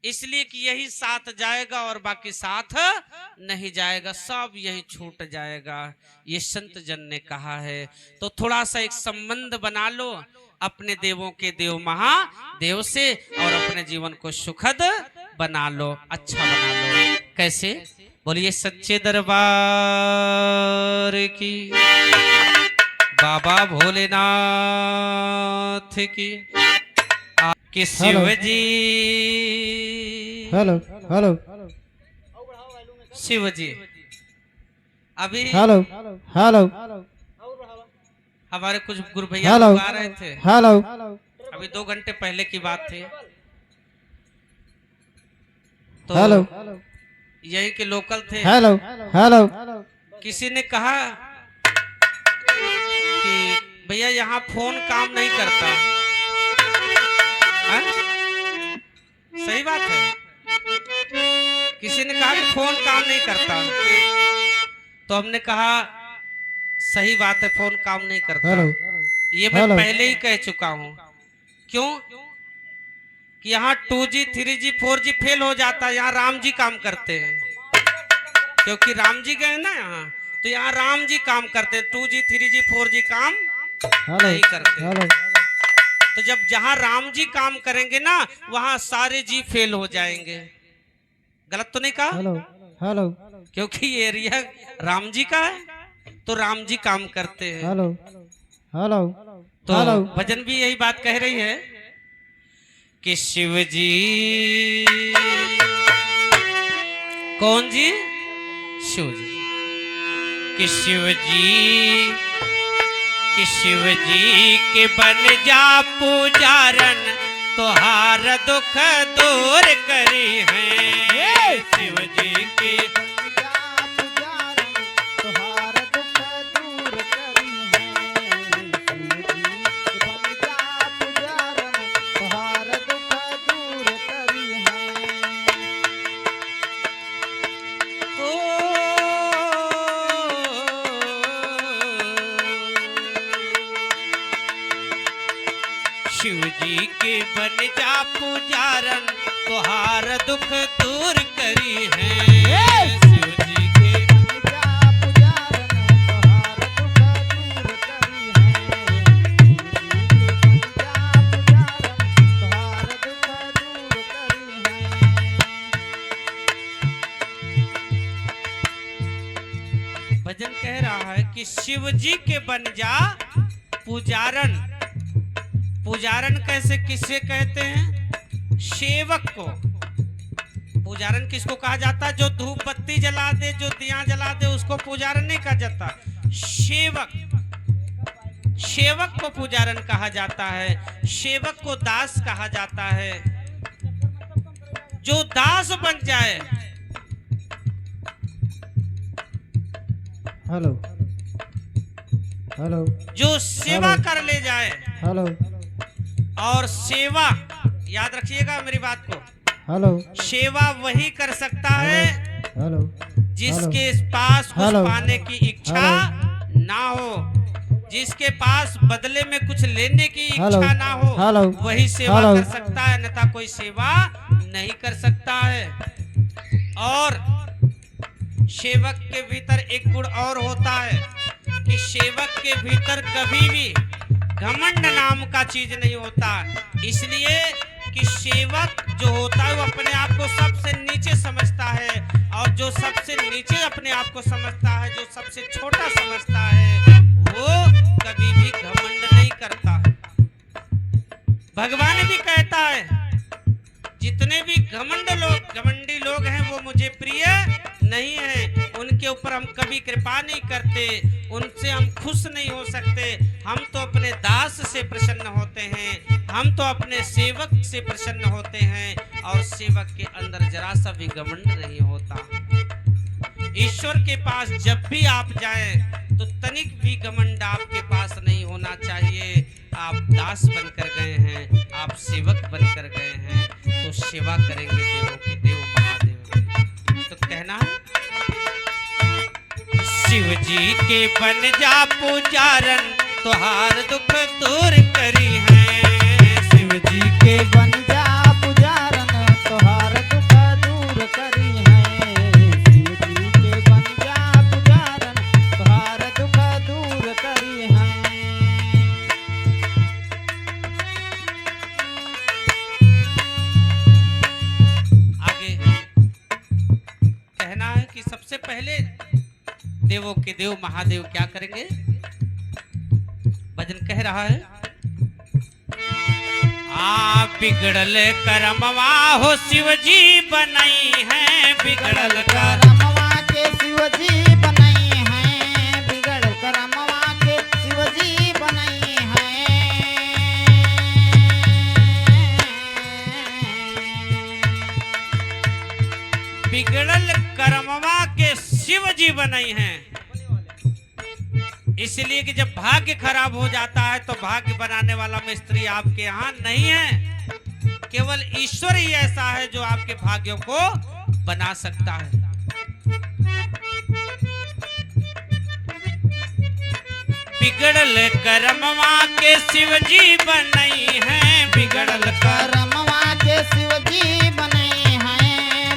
इसलिए कि यही साथ जाएगा और बाकी साथ नहीं जाएगा, सब यही छूट जाएगा। ये संत जन ने कहा है। तो थोड़ा सा एक संबंध बना लो अपने देवों के देव महादेव से और अपने जीवन को सुखद बना लो, अच्छा बना लो। कैसे? बोलिए सच्चे दरबार की, बाबा भोलेनाथ की, आपके शिव जी, हेलो हेलो शिव जी। अभी हेलो हेलो हमारे कुछ गुरु भैया हेलो लोग आ रहे थे, हेलो अभी 2 घंटे पहले की बात थी। तो हेलो यही के लोकल थे। हेलो हेलो किसी ने कहा कि भैया यहाँ फोन काम नहीं करता। हाँ? सही बात है। किसी ने कहा कि फोन काम नहीं करता, तो हमने कहा सही बात है, फोन काम नहीं करता। हेलो ये मैं हेलो। पहले ही कह चुका हूँ। क्यों? कि यहाँ 2G 3G 4G फेल हो जाता है, यहाँ राम जी काम करते हैं। क्योंकि राम जी गए ना यहाँ, तो यहाँ राम जी काम करते हैं, 2G 3G 4G काम नहीं करते। हेलो तो जब जहाँ राम जी काम करेंगे ना, वहाँ सारे जी फेल हो जाएंगे। गलत तो नहीं कहा? हेलो हेलो क्योंकि ये एरिया राम जी का है, तो राम जी काम करते हैं। हेलो हेलो तो हेलो भजन भी यही बात कह रही है कि शिव जी, कौन जी? शिव जी। कि शिव जी, कि शिव जी के बन जा पुजारन, तोहार दुख दूर करी है। शिव जी के शिव जी के बन जा पुजारन, तोहार दुख दूर करी है। शिव जी के भजन कह रहा है कि शिव जी के बन जा पुजारन। पुजारन कैसे किसे कहते हैं? सेवक को। पुजारन किसको कहा जाता है? जो धूप बत्ती जला दे, जो दिया जला दे, उसको पुजारन नहीं कहा जाता। सेवक, सेवक को पुजारन कहा जाता है। सेवक को दास कहा जाता है। जो दास बन जाए, हेलो हेलो जो सेवा कर ले जाए, हेलो और सेवा याद रखिएगा मेरी बात को, हेलो सेवा वही कर सकता है हेलो जिसके पास कुछ हेलो। पाने की इच्छा ना हो, जिसके पास बदले में कुछ लेने की हेलो। इच्छा ना हो, हेलो। वही सेवा हेलो। कर सकता है, अन्यथा कोई सेवा नहीं कर सकता है। और सेवक के भीतर एक गुण और होता है कि सेवक के भीतर कभी भी घमंड नाम का चीज नहीं होता। इसलिए कि सेवक जो होता है वो अपने आप को सबसे नीचे समझता है, और जो सबसे नीचे अपने आप को समझता है, जो सबसे छोटा समझता है, वो कभी भी घमंड नहीं करता है। भगवान भी कहता है घमंडी लोग हैं वो मुझे प्रिय नहीं है। उनके ऊपर हम कभी कृपा नहीं करते, उनसे हम खुश नहीं हो सकते। हम तो अपने दास से प्रसन्न होते हैं, हम तो अपने सेवक से प्रसन्न होते हैं, और सेवक के अंदर जरा सा भी घमंड नहीं होता। ईश्वर के पास जब भी आप जाएं तो तनिक भी घमंड आपके पास नहीं होना चाहिए। आप दास बनकर गए हैं, आप सेवक बनकर गए हैं, तो सेवा करेंगे देवों के देव महादेव की। तो कहना है शिव जी के बन जा पुजारन, तुहार दुख दूर करी है। शिव जी के बन जा पुजारन, तुहार दुख दूर करी है। शिव जी के बन जा पुजारन, तुहार दुख दूर करी है। आगे कहना है कि सबसे पहले देवों के देव महादेव क्या करेंगे? भजन कह रहा है, आ बिगड़ल करमवा हो शिव जी बनाई है। बिगड़ल करमवा के शिव जी बनाई है। बिगड़ल करमवा के शिव जी बनाई है। बिगड़ल करमवा के शिव जी बनाई हैं। इसलिए कि जब भाग्य खराब हो जाता है तो भाग्य बनाने वाला मिस्त्री आपके यहाँ नहीं है, केवल ईश्वर ही ऐसा है जो आपके भाग्यों को बना सकता है। बिगड़ल करमवा के शिव जी बनाई है। बिगड़ल करमवा के शिव जी बनाई है।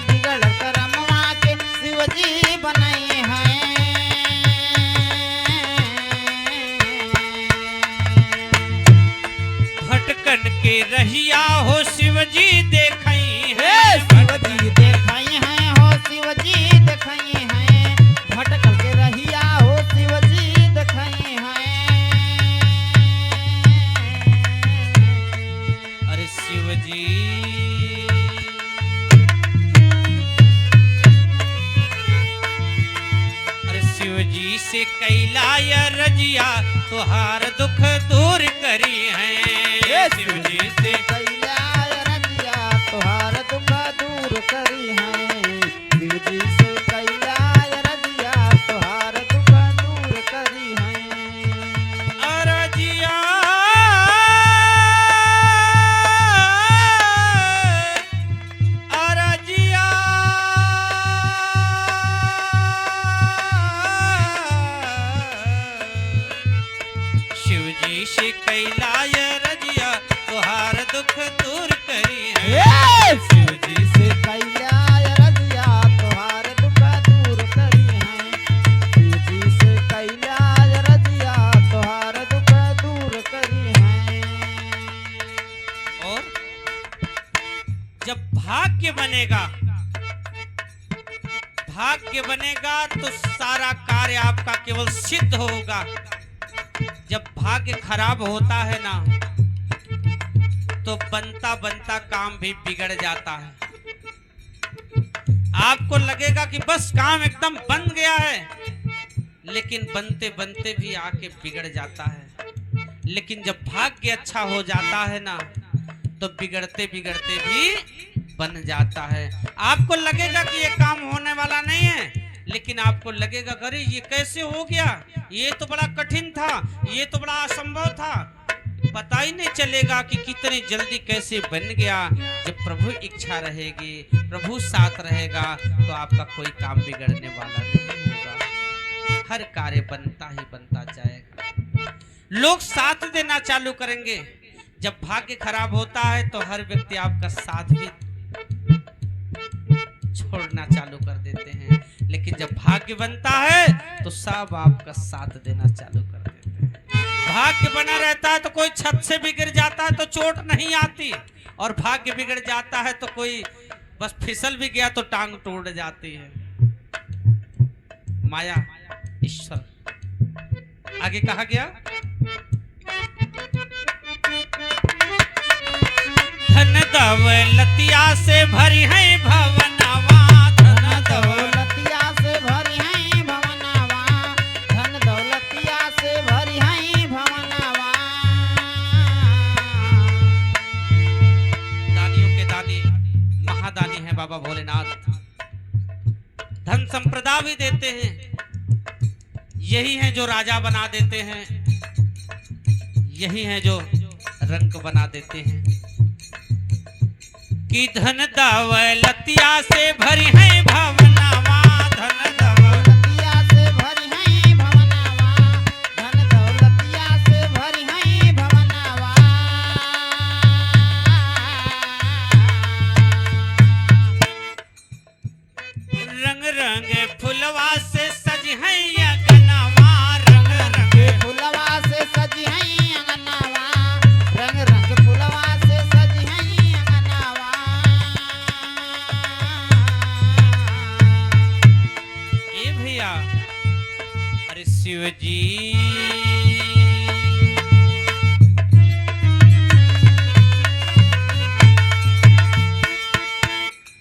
बिगड़ल करमवा के शिव जी बनाई है। भटकन के रहिया हो शिव जी देखई है। शिव जी देखाई है हो शिव जी देखाई है। भटकल के रहिया हो शिव जी देखाई है। अरे शिव जी से कैलाय रजिया तुहार दुख दूर करी है। शिव जी से कैलाय रजिया तुहार दुख दूर करी है। शिव जी से कैलाय रजिया तुहार दुख दूर करी है। अरजिया अरजिया शिव जी से कैलाय रजिया तुहार दुख दूर करी है। शिव जी से कैलाय रजिया तुहार दुख दूर करी है। शिव जी से कैलाय रजिया तुहार दुख दूर करी है। और जब भाग्य बनेगा तो सारा कार्य आपका केवल सिद्ध होगा। जब भाग्य खराब होता है ना तो बनता बनता काम भी बिगड़ जाता है। आपको लगेगा कि बस काम एकदम बन गया है, लेकिन बनते बनते भी आके बिगड़ जाता है। लेकिन जब भाग्य अच्छा हो जाता है ना तो बिगड़ते बिगड़ते भी बन जाता है। आपको लगेगा कि ये काम होने वाला नहीं है, लेकिन आपको लगेगा अरे ये कैसे हो गया, ये तो बड़ा कठिन था, ये तो बड़ा असंभव था। पता ही नहीं चलेगा कि कितनी जल्दी कैसे बन गया। जब प्रभु इच्छा रहेगी, प्रभु साथ रहेगा तो आपका कोई काम बिगड़ने वाला नहीं होगा। हर कार्य बनता ही बनता जाएगा। लोग साथ देना चालू करेंगे। जब भाग्य खराब होता है तो हर व्यक्ति आपका साथ भी छोड़ना चालू कर देते हैं, लेकिन जब भाग्य बनता है तो सब आपका साथ देना चालू कर देते हैं। भाग्य बना रहता है तो कोई छत से भी गिर जाता है तो चोट नहीं आती, और भाग्य बिगड़ जाता है तो कोई बस फिसल भी गया तो टांग टूट जाती है। माया ईश्वर। आगे कहा गया धन दौलतिया से भरी है भवनवा, धन दौलतिया से भरी है भवनवा, धन दौलतिया से भरी है भवनवा। दानियों के दानी महादानी है बाबा भोलेनाथ, धन संप्रदा भी देते हैं, यही है जो राजा बना देते हैं, यही है जो रंक बना देते हैं। कि धन दौलतिया से भरी है भवनवा, धन दौलतिया से भरी है भवनवा, धन दौलतिया से भरी है भवनवा। रंग रंग फुलवा से सज है अगनवा, रंग रंग फुलवा से सजी है अंगनवा, रंग रंग फुलवा से सजी है अंगनवा। ए भैया, अरे शिव जी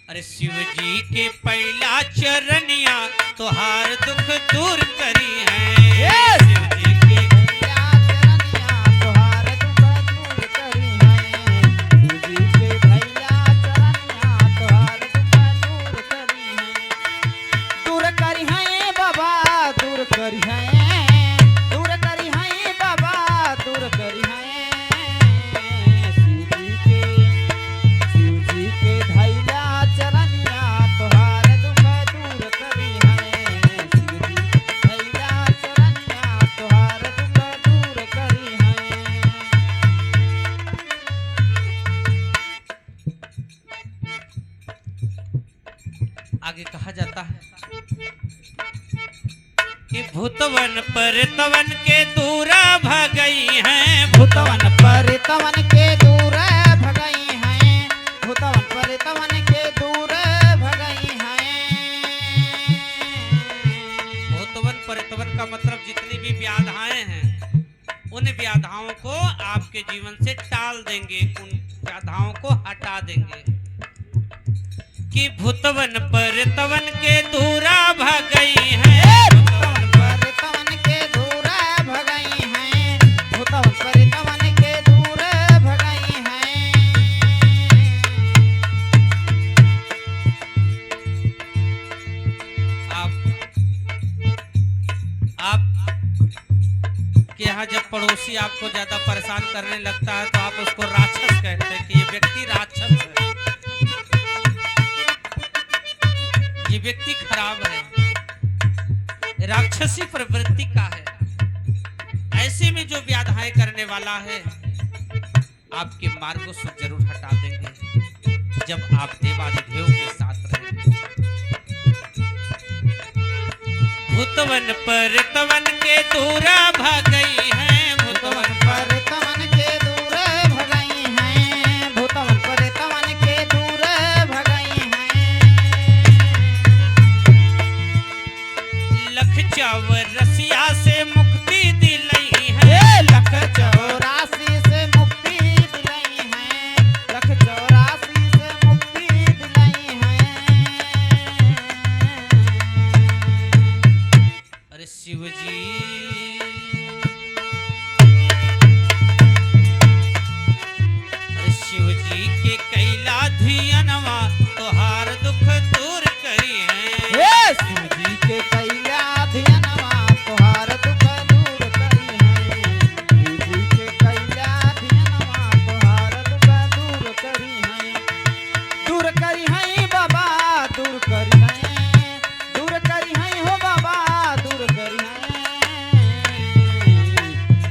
अरे शिव जी के पहला चरनिया तोहार दुख दूर करी है। शिव जी के भैया चरनिया तोहार दुख दूर करी है, शिव जी के भैया चरनिया तोहार दुख दूर करी है। दूर करी है बाबा, दूर करी है, दूर करी है बाबा, दूर करी है। शिव जी के धैया चरनिया तोहार दुख दूर करी है, शिव जी धैया चरनिया तोहार दुख दूर करी है। आगे कहा जाता है कि भूतवन परतवन के दूर भगई हैं, भूतवन पर तवन के दूर भगई हैं, भूतवन पर तवन के दूर भगई हैं। भूतवन परतवन का मतलब जितनी भी व्याधाएं हैं उन व्याधाओं को आपके जीवन से टाल देंगे, उन व्याधाओं को हटा देंगे। कि भूतवन परतवन के दूरा भगई हैं, भूतवन पर तवन के दूर भगई हैं, भूतवन पर तवन के दूर भगई हैं। आप के यहाँ जब पड़ोसी आपको ज्यादा परेशान करने लगता है तो आप उसको राक्षस कहते हैं कि ये व्यक्ति राक्षस है, ये व्यक्ति खराब है, राक्षसी प्रवृत्ति का है। ऐसे में जो व्याधाएं करने वाला है आपके मार्गों से जरूर हटा देंगे जब आप देवाधिदेव के साथ रहेंगे। भूतवन परतवन के दूर भगई हैं, भूतवन पर तवन के दूर भगई हैं, भूतवन पर तवन के दूर भगई हैं। लख चौरसिया से मुक्ति दिलई है, लख 84 से मुक्ति दिलाई है, लख 84 से मुक्ति दिलाई है। अरे शिव जी अरे शिव जी के कैला धियनवा तोहार दुख दूर करी है। शिव जी के कैला धियनवा तोहार दुख दूर करी है, शिव जी के कैला धियनवा तोहार दुख दूर करी है। दूर करी है बाबा, दूर करी है, दूर करी है हो बाबा, दूर करी है।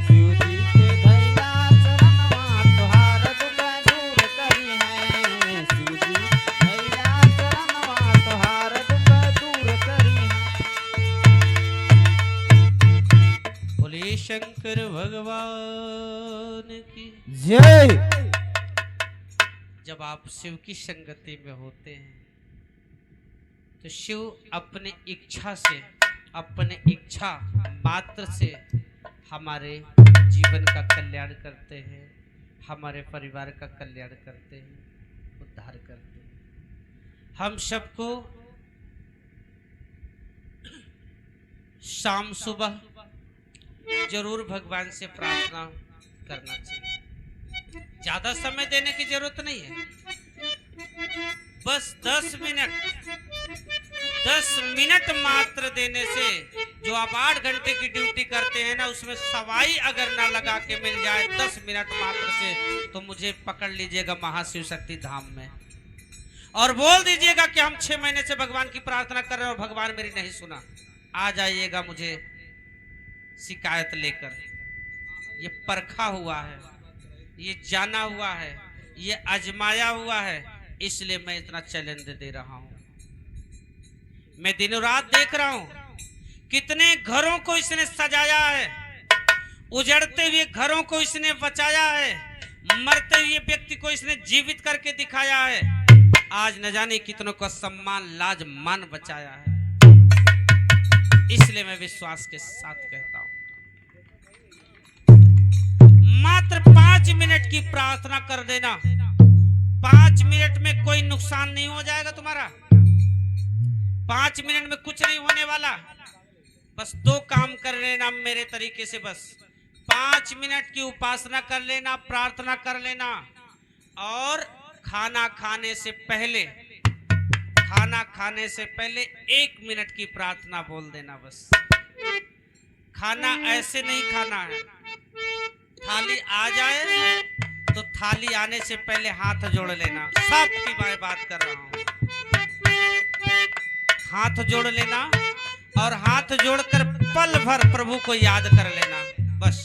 शिव जी के धैला चरणवा तोहार दुख दूर करी है, शिव जी धैला चरणवा तोहार दुख दूर करी है। बोले शंकर भगवान की। जय। जब आप शिव की संगति में होते हैं तो शिव अपने इच्छा से, अपने इच्छा मात्र से हमारे जीवन का कल्याण करते हैं, हमारे परिवार का कल्याण करते हैं। उद्धार करते हैं। हम सबको शाम सुबह जरूर भगवान से प्रार्थना करना चाहिए। ज्यादा समय देने की जरूरत नहीं है, बस 10 मिनट मात्र देने से, जो आप 8 घंटे की ड्यूटी करते हैं ना, उसमें सवाई अगर ना लगा के मिल जाए 10 मिनट मात्र से, तो मुझे पकड़ लीजिएगा महाशिव शक्ति धाम में और बोल दीजिएगा कि हम 6 महीने से भगवान की प्रार्थना कर रहे हैं और भगवान मेरी नहीं सुना। आ जाइएगा मुझे शिकायत लेकर। ये परखा हुआ है, ये जाना हुआ है, ये आजमाया हुआ है, इसलिए मैं इतना चैलेंज दे रहा हूं। मैं दिनों रात देख रहा हूं कितने घरों को इसने सजाया है, उजड़ते हुए घरों को इसने बचाया है, मरते हुए व्यक्ति को इसने जीवित करके दिखाया है। आज न जाने कितनों का सम्मान लाज मान बचाया है। इसलिए मैं विश्वास के साथ कहता हूं, मात्र 5 मिनट की प्रार्थना कर देना। 5 मिनट में कोई नुकसान नहीं हो जाएगा तुम्हारा। 5 मिनट में कुछ नहीं होने वाला। बस 2 काम कर लेना मेरे तरीके से। बस 5 मिनट की उपासना कर लेना, प्रार्थना कर लेना, और खाना खाने से पहले 1 मिनट की प्रार्थना बोल देना। बस खाना ऐसे नहीं खाना है। थाली आ जाए तो थाली आने से पहले हाथ जोड़ लेना। सबकी मैं बात कर रहा हूं। हाथ जोड़ लेना और हाथ जोड़कर पल भर प्रभु को याद कर लेना। बस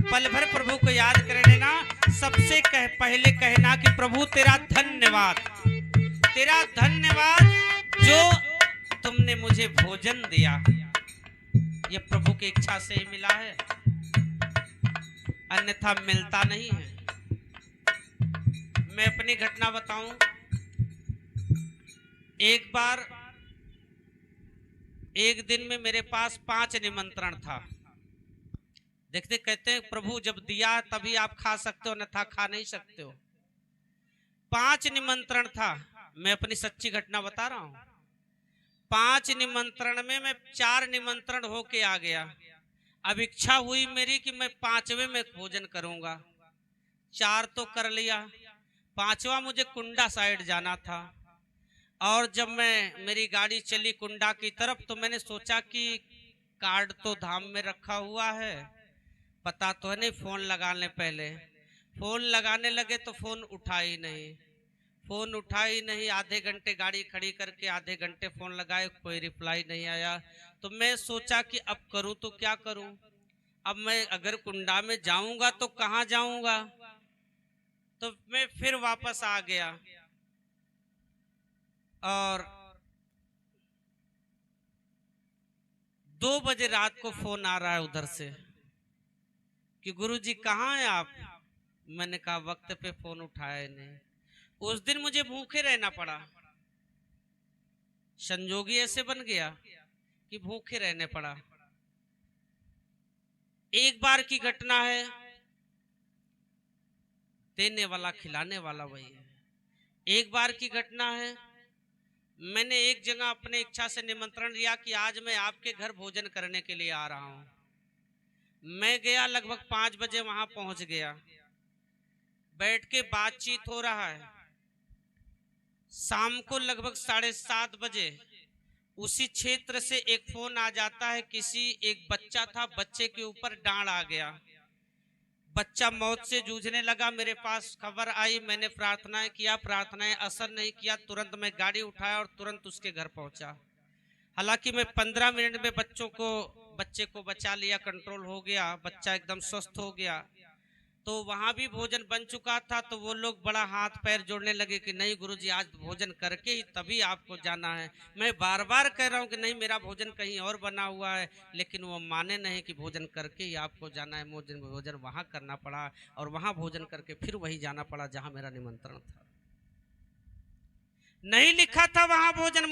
पल भर प्रभु को याद कर लेना। सबसे पहले कहना कि प्रभु तेरा धन्यवाद, तेरा धन्यवाद जो तुमने मुझे भोजन दिया। ये प्रभु की इच्छा से ही मिला है, अन्यथा मिलता नहीं है। मैं अपनी घटना बताऊं। एक बार एक दिन में मेरे पास 5 निमंत्रण था। देखते कहते हैं प्रभु जब दिया तभी आप खा सकते हो, अन्यथा खा नहीं सकते हो। 5 निमंत्रण था। मैं अपनी सच्ची घटना बता रहा हूं। 5 निमंत्रण में मैं 4 निमंत्रण होके आ गया। अब इच्छा हुई मेरी कि मैं 5वें में भोजन करूंगा। 4 तो कर लिया, 5वां मुझे कुंडा साइड जाना था। और जब मेरी गाड़ी चली कुंडा की तरफ, तो मैंने सोचा कि कार्ड तो धाम में रखा हुआ है, पता तो है नहीं। फोन लगाने पहले फोन लगाने लगे तो फोन उठा ही नहीं। आधे घंटे गाड़ी खड़ी करके आधे घंटे फोन लगाए, कोई रिप्लाई नहीं आया। तो मैं सोचा कि अब करूं तो क्या करूं। अब मैं अगर कुंडा में जाऊंगा तो कहां जाऊंगा। तो मैं फिर वापस आ गया और 2 बजे रात को फोन आ रहा है उधर से कि गुरुजी कहाँ हैं आप। मैंने कहा वक्त पे फोन उठाया नहीं। उस दिन मुझे भूखे रहना पड़ा। संजोगी ऐसे बन गया कि भूखे रहने पड़ा। एक बार की घटना है, देने वाला खिलाने वाला वही है। एक बार की घटना है, मैंने एक जगह अपने इच्छा से निमंत्रण लिया कि आज मैं आपके घर भोजन करने के लिए आ रहा हूं। मैं गया, लगभग 5 बजे वहां पहुंच गया। बैठ के बातचीत हो रहा है। शाम को लगभग 7:30 बजे उसी क्षेत्र से एक फोन आ जाता है। एक बच्चा था, बच्चे के ऊपर डांड आ गया, बच्चा मौत से जूझने लगा। मेरे पास खबर आई, मैंने प्रार्थनाएं किया, प्रार्थनाएं असर नहीं किया। तुरंत मैं गाड़ी उठाया और तुरंत उसके घर पहुंचा। हालांकि मैं 15 मिनट में बच्चे को बचा लिया, कंट्रोल हो गया, बच्चा एकदम स्वस्थ हो गया। तो वहां भी भोजन बन चुका था। तो वो लोग बड़ा हाथ पैर जोड़ने लगे कि नहीं गुरुजी आज भोजन करके ही तभी आपको जाना है। मैं बार बार कह रहा हूं कि नहीं मेरा भोजन कहीं और बना हुआ है, लेकिन वो माने नहीं कि भोजन करके ही आपको जाना है। भोजन वहां करना पड़ा और वहां भोजन करके फिर वही जाना पड़ा जहां मेरा निमंत्रण था। नहीं लिखा था वहां भोजन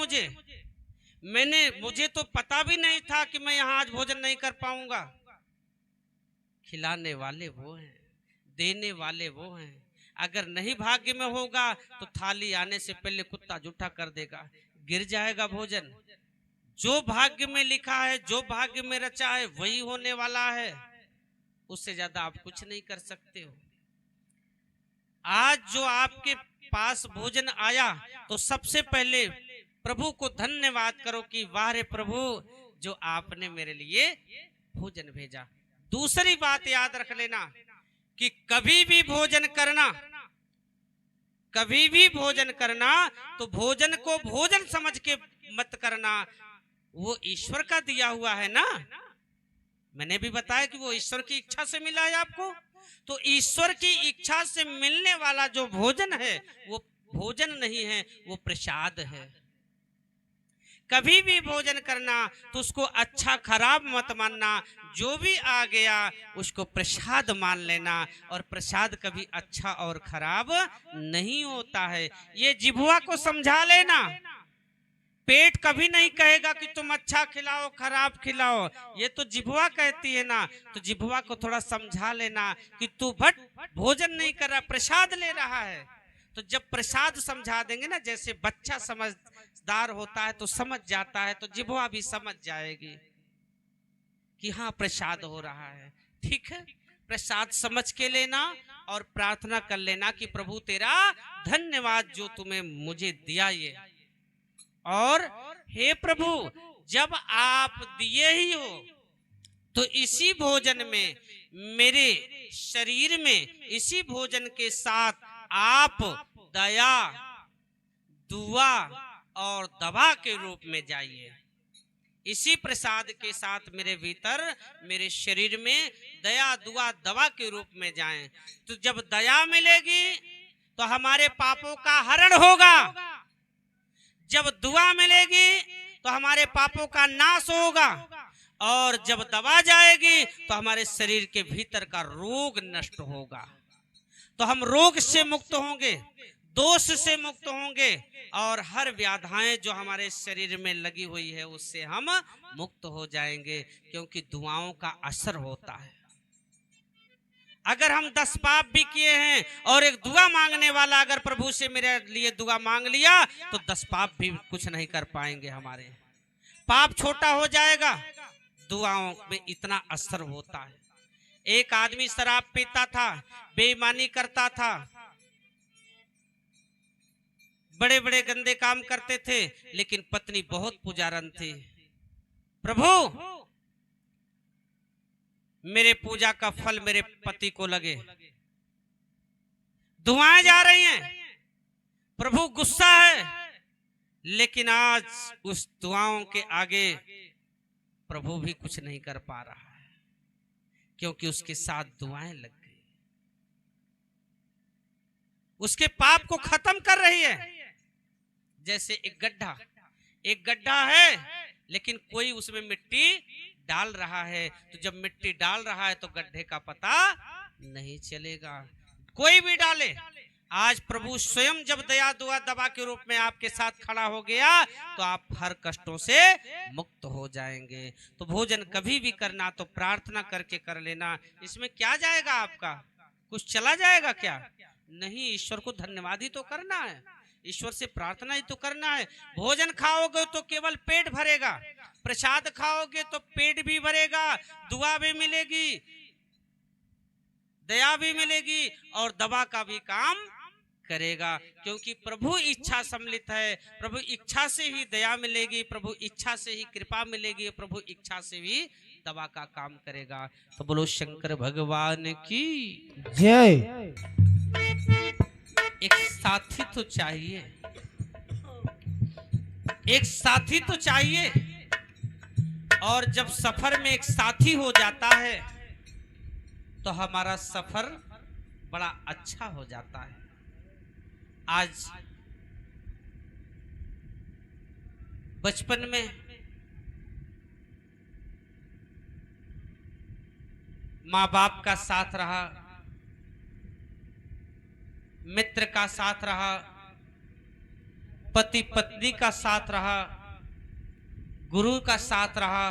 मुझे तो पता भी नहीं था कि मैं यहाँ आज भोजन नहीं कर पाऊंगा। खिलाने वाले वो हैं, देने वाले वो हैं। अगर नहीं भाग्य में होगा तो थाली आने से पहले कुत्ता जूठा कर देगा, गिर जाएगा भोजन। जो भाग्य में लिखा है, जो भाग्य में रचा है वही होने वाला है, उससे ज्यादा आप कुछ नहीं कर सकते हो। आज जो आपके पास भोजन आया तो सबसे पहले प्रभु को धन्यवाद करो कि वाह रे प्रभु, जो आपने मेरे लिए भोजन भेजा। दूसरी बात याद रख लेना कि कभी भी भोजन करना, कभी भी भोजन करना तो भोजन को भोजन समझ के मत करना, वो ईश्वर का दिया हुआ है ना। मैंने भी बताया कि वो ईश्वर की इच्छा से मिला है आपको, तो ईश्वर की इच्छा से मिलने वाला जो भोजन है वो भोजन नहीं है, वो प्रसाद है। कभी भी भोजन करना तो उसको अच्छा खराब मत मानना, जो भी आ गया उसको प्रसाद मान लेना, और प्रसाद कभी अच्छा और खराब नहीं होता है। ये जिह्वा को समझा लेना। पेट कभी नहीं कहेगा कि तुम अच्छा खिलाओ खराब खिलाओ, ये तो जिह्वा कहती है ना। तो जिह्वा को थोड़ा समझा लेना कि तू भट भोजन नहीं कर रहा, प्रसाद ले रहा है। तो जब प्रसाद समझा देंगे ना, जैसे बच्चा समझदार होता है तो समझ जाता है, तो जिह्वा भी समझ जाएगी कि हाँ प्रसाद हो रहा है। ठीक है, प्रसाद समझ के लेना और प्रार्थना कर लेना कि प्रभु तेरा धन्यवाद जो तुम्हें मुझे दिया ये। और हे प्रभु, जब आप दिए ही हो तो इसी भोजन में, मेरे शरीर में, इसी भोजन के साथ आप दया, दुआ और दवा के रूप में जाइए। इसी प्रसाद के साथ मेरे भीतर, मेरे शरीर में दया, दुआ, दवा के रूप में जाएं। तो जब दया मिलेगी तो हमारे पापों का हरण होगा, जब दुआ मिलेगी तो हमारे पापों का नाश होगा, और जब दवा जाएगी तो हमारे शरीर के भीतर का रोग नष्ट होगा। तो हम रोग से मुक्त होंगे, दोष से मुक्त होंगे, और हर व्याधाएं जो हमारे शरीर में लगी हुई है उससे हम मुक्त हो जाएंगे, क्योंकि दुआओं का असर होता है। अगर हम 10 पाप भी किए हैं और एक दुआ मांगने वाला अगर प्रभु से मेरे लिए दुआ मांग लिया तो 10 पाप भी कुछ नहीं कर पाएंगे, हमारे पाप छोटा हो जाएगा। दुआओं में इतना असर होता है। एक आदमी शराब पीता था, बेईमानी करता था, बड़े बड़े गंदे काम करते थे, लेकिन पत्नी बहुत पुजारन थी। प्रभु मेरे पूजा का फल मेरे पति को लगे। दुआएं जा रही हैं, प्रभु गुस्सा है, लेकिन आज उस दुआओं के आगे प्रभु भी कुछ नहीं कर पा रहा है, क्योंकि उसके साथ दुआएं लग गई, उसके पाप को खत्म कर रही है। जैसे एक गड्ढा है, लेकिन कोई उसमें मिट्टी डाल रहा है, तो जब मिट्टी डाल रहा है तो गड्ढे का पता नहीं चलेगा, कोई भी डाले। आज प्रभु स्वयं जब दया, दुआ, दवा के रूप में आपके साथ खड़ा हो गया तो आप हर कष्टों से मुक्त हो जाएंगे। तो भोजन कभी भी करना तो प्रार्थना करके कर लेना। इसमें क्या जाएगा, आपका कुछ चला जाएगा क्या? नहीं, ईश्वर को धन्यवाद ही तो करना है, ईश्वर से प्रार्थना ही तो करना है। भोजन खाओगे तो केवल पेट भरेगा, प्रसाद खाओगे तो पेट भी भरेगा, दुआ भी मिलेगी, दया भी मिलेगी, और दवा का भी काम करेगा, क्योंकि प्रभु इच्छा सम्मिलित है। प्रभु इच्छा से ही दया मिलेगी, प्रभु इच्छा से ही कृपा मिलेगी, प्रभु इच्छा से भी दवा का काम करेगा। तो बोलो शंकर भगवान की जय। एक साथी तो चाहिए, एक साथी तो चाहिए, और जब सफर में एक साथी हो जाता है तो हमारा सफर बड़ा अच्छा हो जाता है। आज बचपन में माँ बाप का साथ रहा, मित्र का साथ रहा, पति पत्नी का साथ रहा, गुरु का साथ रहा,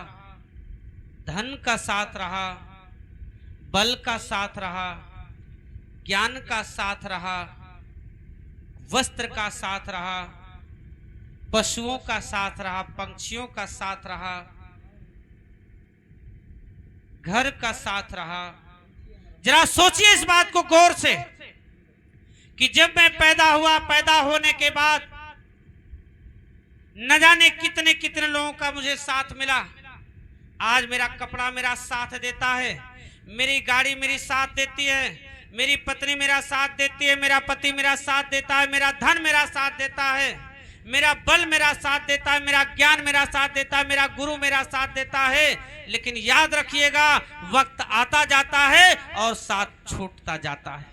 धन का साथ रहा, बल का साथ रहा, ज्ञान का साथ रहा, वस्त्र का साथ रहा, पशुओं का साथ रहा, पंछियों का साथ रहा, घर का साथ रहा। जरा सोचिए इस बात को गौर से कि जब मैं पैदा हुआ, पैदा होने के बाद न जाने कितने कितने लोगों का मुझे साथ मिला। आज मेरा कपड़ा मेरा साथ देता है, मेरी गाड़ी मेरी साथ देती है, मेरी पत्नी मेरा साथ देती है, मेरा पति मेरा साथ देता है, मेरा धन मेरा साथ देता है, मेरा बल मेरा साथ देता है, मेरा ज्ञान मेरा साथ देता है, मेरा गुरु मेरा साथ देता है। लेकिन याद रखिएगा, वक्त आता जाता है और साथ छूटता जाता है।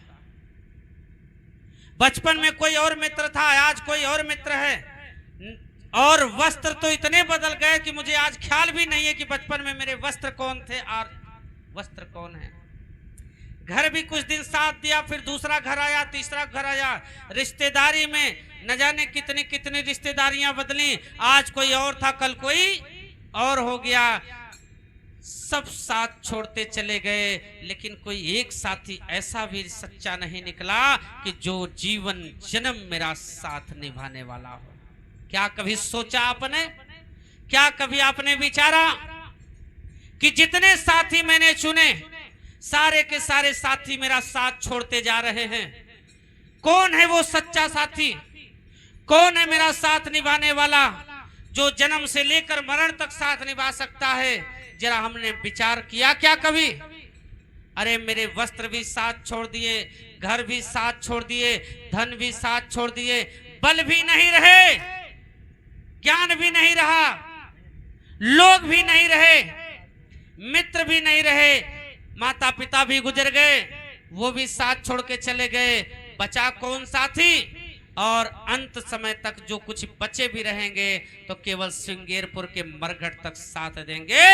बचपन में कोई और मित्र था, आज कोई और मित्र है, और वस्त्र तो इतने बदल गए कि मुझे आज ख्याल भी नहीं है कि बचपन में मेरे वस्त्र कौन थे और वस्त्र कौन है। घर भी कुछ दिन साथ दिया, फिर दूसरा घर आया, तीसरा घर आया। रिश्तेदारी में न जाने कितनी कितनी रिश्तेदारियां बदली, आज कोई और था, कल कोई और हो गया। सब साथ छोड़ते चले गए, लेकिन कोई एक साथी ऐसा भी सच्चा नहीं निकला कि जो जीवन जन्म मेरा साथ निभाने वाला हो। क्या कभी सोचा आपने, क्या कभी आपने विचारा कि जितने साथी मैंने चुने, सारे के सारे साथी मेरा साथ छोड़ते जा रहे हैं। कौन है वो सच्चा साथी, कौन है मेरा साथ निभाने वाला, जो जन्म से लेकर मरण तक साथ निभा सकता है? जरा हमने विचार किया क्या कभी? अरे मेरे वस्त्र भी साथ छोड़ दिए, घर भी साथ छोड़ दिए, धन भी साथ छोड़ दिए, बल भी नहीं रहे, ज्ञान भी नहीं रहा, लोग भी नहीं रहे, मित्र भी नहीं रहे, माता पिता भी गुजर गए, वो भी साथ छोड़ के चले गए। बचा कौन साथी? और अंत समय तक जो कुछ बचे भी रहेंगे तो केवल श्रृंगेरपुर के मरघट तक साथ देंगे,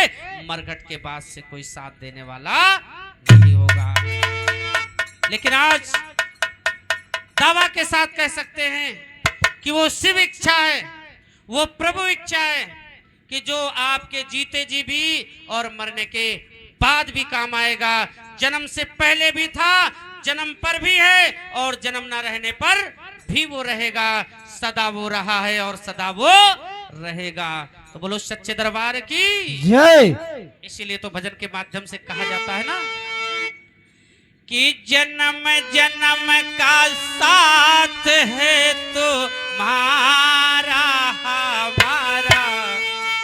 मरघट के बाद से कोई साथ देने वाला नहीं होगा। लेकिन आज दावा के साथ कह सकते हैं कि वो शिव इच्छा है, वो प्रभु इच्छा है कि जो आपके जीते जी भी और मरने के बाद भी काम आएगा। जन्म से पहले भी था, जन्म पर भी है, और जन्म ना रहने पर भी वो रहेगा। सदा वो रहा है और सदा वो रहेगा। तो बोलो सच्चे दरबार की जय। इसीलिए तो भजन के माध्यम से कहा जाता है ना कि जन्म जन्म का साथ है तुम्हारा हमारा,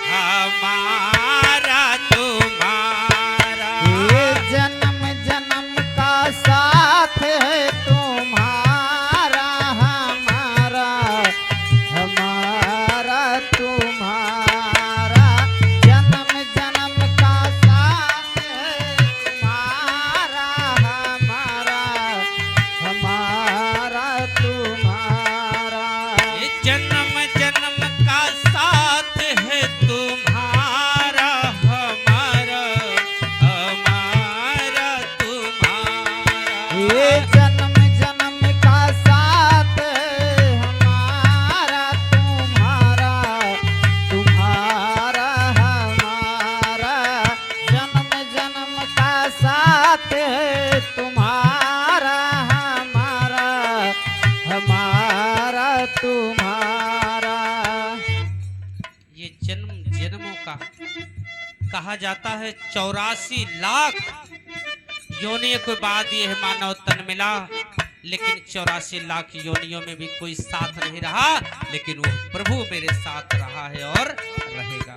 हमारा तुम्हारा। ये जन्म जन्म का साथ है तुम्हारा हमारा, हमारा तुम्हारा। जन्म जन्म का साथ है तुम्हारा हमारा, हमारा तुम्हारा। ये जन्म जन्म का साथ है तुम्हारा हमारा, हमारा तुम्हारा। ये जन्म जन्म का साथ है हमारा तुम्हारा, तुम्हारा हमारा। जन्म जन्म का साथ है तुम्हारा हमारा, हमारा तुम्हारा। ये जन्म जन्मों का कहा जाता है 84 लाख योनियों के बाद यह मानव तन मिला। लेकिन 84 लाख योनियों में भी कोई साथ नहीं रहा, लेकिन वो प्रभु मेरे साथ रहा है और रहेगा।